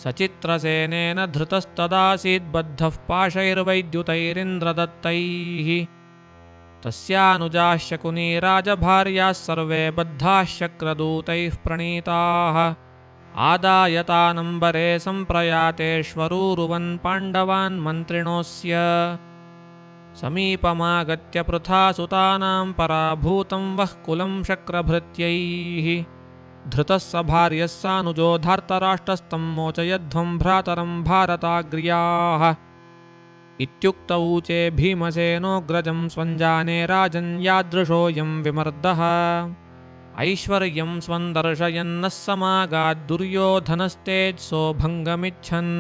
सचित्रसेनेन धृतस्तदासीद्बद्धः पाशैर्वैद्युतैरिन्द्रदत्तैः तस्यानुजाः शकुनी राजभार्याः सर्वे बद्धाः शक्रदूतैः प्रणीताः आदाय तानम्बरे सम्प्रयातेष्वरूरुवन् पाण्डवान् मन्त्रिणोऽस्य समीपमागत्य पृथा सुतानां पराभूतं वः कुलं शक्रभृत्यैः धृतः स भार्यः सानुजो धार्तराष्ट्रस्तं मोचयध्वं भ्रातरं भारताग्र्याः इत्युक्तौचे भीमसेनोऽग्रजं स्वञ्जाने राजन् यादृशोऽयं विमर्दः ऐश्वर्यं स्वं दर्शयन्नः समागाद्दुर्योधनस्तेजसो भङ्गमिच्छन्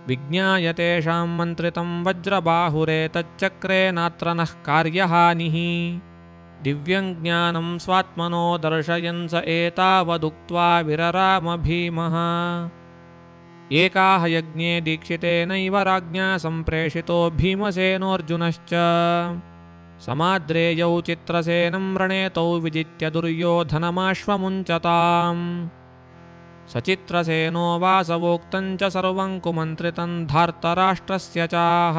विज्ञाय तेषां मन्त्रितं वज्रबाहुरेतच्चक्रे नात्र नः कार्यहानिः दिव्यं ज्ञानं स्वात्मनो दर्शयन् स एतावदुक्त्वा विरराम भीमः एकाह यज्ञे दीक्षितेनैव राज्ञा सम्प्रेषितो भीमसेनोऽर्जुनश्च समाद्रेयौ चित्रसेनं रणेतौ विजित्य दुर्योधनमाश्वमुञ्चताम्। सचित्रसेनो वासवोक्तं च सर्वं कुमन्त्रितं धार्तराष्ट्रस्य चाह।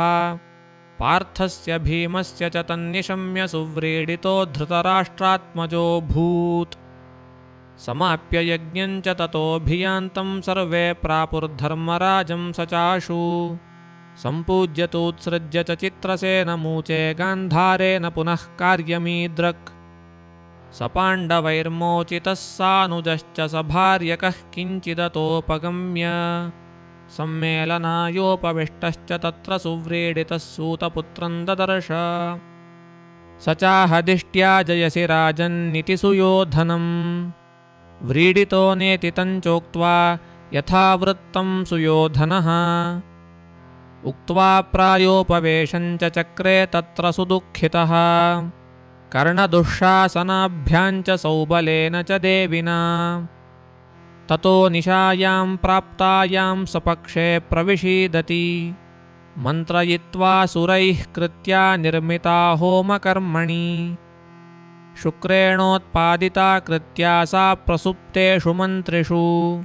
पार्थस्य भीमस्य च तन्निशम्य सुव्रीडितो धृतराष्ट्रात्मजोऽभूत्। समाप्य यज्ञं च ततोऽभियान्तं सर्वे प्रापुर्धर्मराजं स चाशु। सम्पूज्य तूत्सृज्य च चित्रसेनमूचे गान्धारेण पुनः कार्यमीदृक्। स पाण्डवैर्मोचितः सानुजश्च स भार्यकः किञ्चिदतोपगम्य। सम्मेलनायोपविष्टश्च तत्र सुव्रीडितः सूतपुत्रं ददर्श। स चाहदिष्ट्या जयसि राजन्निति सुयोधनम्। व्रीडितो नेति तञ्चोक्त्वा यथावृत्तं सुयोधनः। उक्त्वा प्रायोपवेशं च चक्रे तत्र सुदुःखितः। कर्णदुःशासनाभ्यां च सौबलेन च देविना। ततो निशायां प्राप्तायां सपक्षे प्रविशीदति। मन्त्रयित्वा सुरैः कृत्या निर्मिता होमकर्मणि। शुक्रेणोत्पादिता कृत्या सा प्रसुप्तेषु मन्त्रिषु।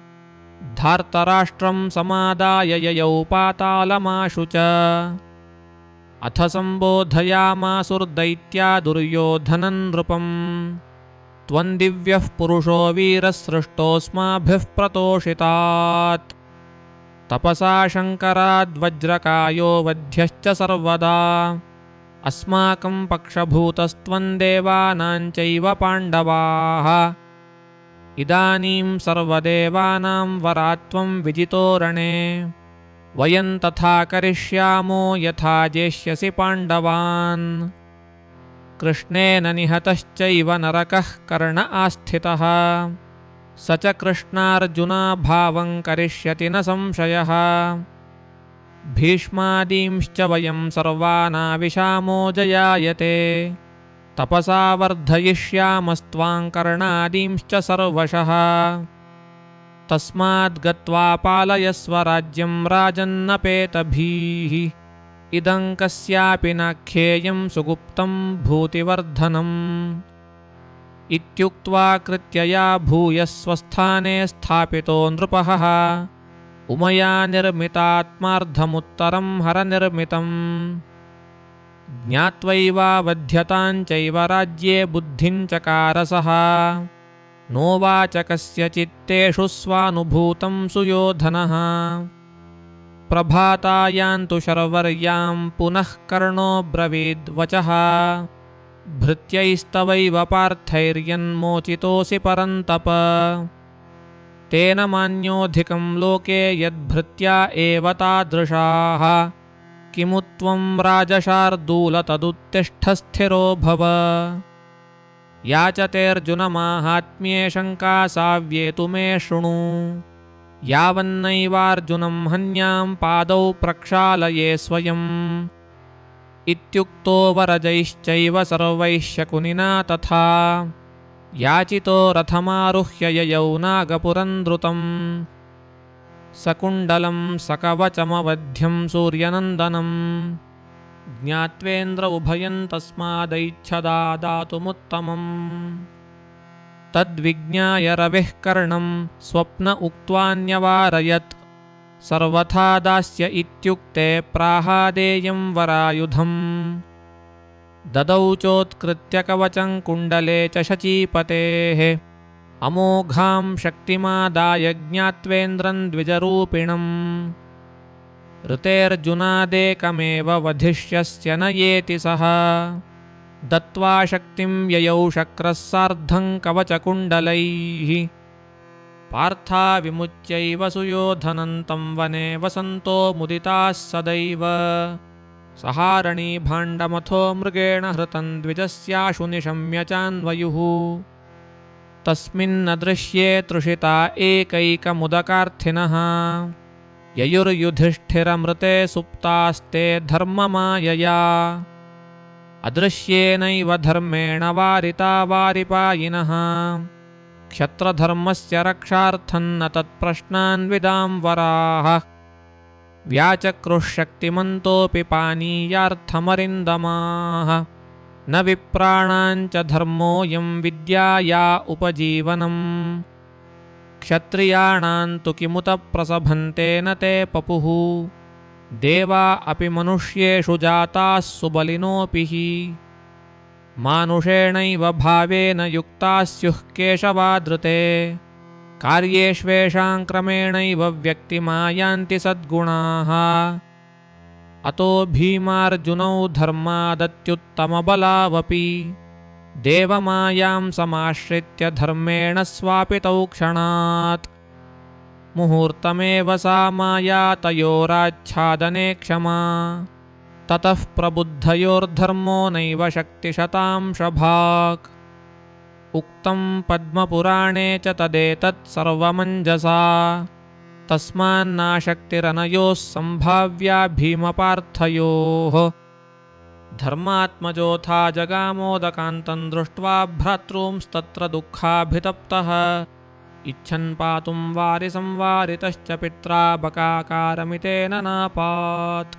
धार्तराष्ट्रं समादाय ययौ पातालमाशु च। अथ सम्बोधयामासुर्दैत्या दुर्योधनं नृपम्। त्वं दिव्यः पुरुषो वीरसृष्टोऽस्माभिः प्रतोषितात्। तपसा शङ्कराद्वज्रकायो वध्यश्च सर्वदा। अस्माकं पक्षभूतस्त्वं देवानां चैव पाण्डवाः। इदानीं सर्वदेवानां वरात्वं विजितो रणे। वयं तथा करिष्यामो यथा जेष्यसि पाण्डवान्। कृष्णेन निहतश्चैव नरकः कर्ण आस्थितः। स च कृष्णार्जुनाभावं करिष्यति न संशयः। भीष्मादींश्च वयं सर्वानाविशामो जयायते। तपसा वर्धयिष्यामस्त्वां कर्णादींश्च सर्वशः। तस्माद्गत्वा पालयस्व राज्यं राजन्नपेतभीः। इदं कस्यापि नाख्येयं सुगुप्तं भूतिवर्धनम्। इत्युक्त्वा कृत्यया भूयः स्वस्थाने स्थापितो नृपः। उमया निर्मितात्मार्धमुत्तरं हरनिर्मितम्। ज्ञात्वैवावध्यतां चैव राज्ये बुद्धिं चकारसः। नोवाच कस्यचित्तेषु स्वानुभूतं सुयोधनः। प्रभातायां तु शर्वर्यां पुनः कर्णो ब्रवीद्वचः। भृत्यैस्तवैव पार्थैर्यन्मोचितोऽसि परन्तप। तेन मान्योऽधिकं लोके यद्भृत्या एव तादृशाः। किमु त्वं राजशार्दूल तदुत्तिष्ठ स्थिरो भव। याचतेऽर्जुनमाहात्म्ये शङ्का साव्येतु मे शृणु। यावन्नैवार्जुनं हन्यां पादौ प्रक्षालये स्वयम्। इत्युक्तो वरजैश्चैव सर्वैः शकुनिना तथा। याचितो रथमारुह्य ययौ नागपुरं द्रुतम्। सकुण्डलं सकवचमवध्यं सूर्यनन्दनम्। ज्ञात्वेन्द्र उभयं तस्मादैच्छदा दातुमुत्तमम्। तद्विज्ञाय रविः कर्णं स्वप्न उक्त्वान्यवारयत्। सर्वथा दास्य इत्युक्ते प्राहादेयं वरायुधम्। ददौ चोत्कृत्य कवचं कुण्डले च शचीपतेः। अमोघां शक्तिमादाय ज्ञात्वेन्द्रं द्विजरूपिणम्। ऋतेऽर्जुनादेकमेव वधिष्यस्य न येति सः। दत्त्वा शक्तिं ययौ शक्रः सार्धं कवचकुण्डलैः। पार्था विमुच्यैव सुयोधनं तं वने वसन्तो मुदिताः सदैव। सहारणी भाण्डमथो मृगेण हृतं द्विजस्याशु निशम्य चान्वयुः। तस्मिन्नदृश्ये तृषिता एकैकमुदकार्थिनः। ययुर्युधिष्ठिरमृते सुप्तास्ते धर्ममायया। अदृश्येनैव धर्मेण वारिता वारिपायिनः। क्षत्रधर्मस्य रक्षार्थं न तत्प्रश्नान्विदाम्बराः। व्याचक्रुः शक्तिमन्तोऽपि पानीयार्थमरिन्दमाः। न विप्राणाञ्च धर्मोऽयं विद्याया उपजीवनम् क्षत्रियाणां तु किमुत प्रसभन्ते न ते पपुः देवा अपि मनुष्येषु जाताः सुबलिनोऽपि हि मानुषेणैव भावेन युक्ताः स्युः केशवादृते कार्येष्वेषां क्रमेणैव व्यक्तिमायान्ति सद्गुणाः अतो भीमार्जुनौ धर्मादत्युत्तमबलावपि देवमायां समाश्रित्य धर्मेण स्वापितौ क्षणात् मुहूर्तमेव सा माया तयोराच्छादने क्षमा ततः प्रबुद्धयोर्धर्मो नैव शक्तिशतांशभाक् उक्तं पद्मपुराणे च तदेतत् सर्वमञ्जसा तस्मान्नाशक्तिरनयोः सम्भाव्या भीमपार्थयोः धर्मात्मजोऽथा जगामोदकान्तं दृष्ट्वा भ्रातॄंस्तत्र दुःखाभितप्तः इच्छन् पातुं वारिसंवारितश्च पित्रा बकाकारमितेन नापात्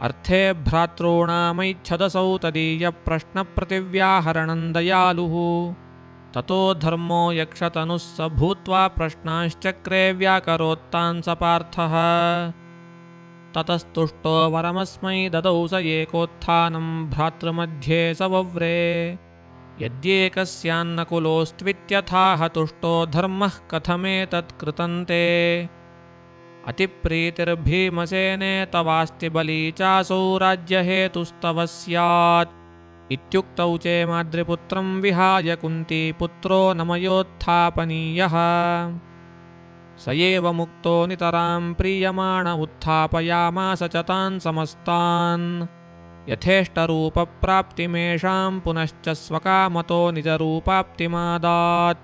अर्थे भ्रातॄणामैच्छदसौ तदीयप्रश्नप्रतिव्याहरणं दयालुः ततो धर्मो यक्षतनुः स भूत्वा प्रश्नांश्चक्रे व्याकरोत्तान् स पार्थः ततस्तुष्टो वरमस्मै ददौ स एकोत्थानं भ्रातृमध्ये स वव्रे यद्येकस्यान्नकुलोऽस्त्वित्यथाह तुष्टो धर्मः कथमेतत् कृतं ते अतिप्रीतिर्भीमसेने तवास्ति बली चासौ राज्यहेतुस्तव स्यात् इत्युक्तौ चेमाद्रिपुत्रं विहाय कुन्तीपुत्रो नमयोत्थापनीयः स एव मुक्तो नितरां प्रीयमाण उत्थापयामास च तान् समस्तान् यथेष्टरूपप्राप्तिमेषां पुनश्च स्वकामतो निजरूपाप्तिमादात्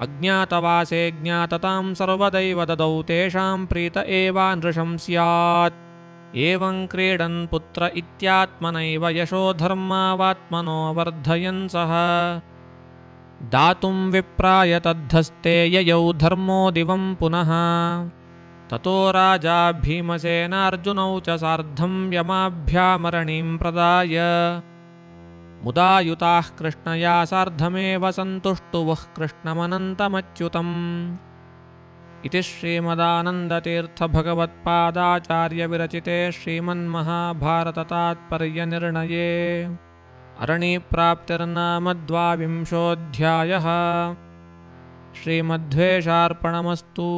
अज्ञातवासे ज्ञाततां सर्वदैव ददौ तेषां प्रीत एवानृशं स्यात् एवं क्रीडन् पुत्र इत्यात्मनैव यशो धर्मावात्मनो वर्धयन् सः दातुं विप्राय तद्धस्ते ययौ धर्मो दिवं पुनः ततो राजा भीमसेनार्जुनौ च सार्धं यमाभ्यामरणीं प्रदाय मुदायुताः कृष्णया सार्धमेव सन्तुष्टुवः कृष्णमनन्तमच्युतम् इति श्रीमदानन्दतीर्थभगवत्पादाचार्यविरचिते श्रीमन्महाभारततात्पर्यनिर्णये अरणिप्राप्तिर्नाम 12 श्रीमध्वेषार्पणमस्तु।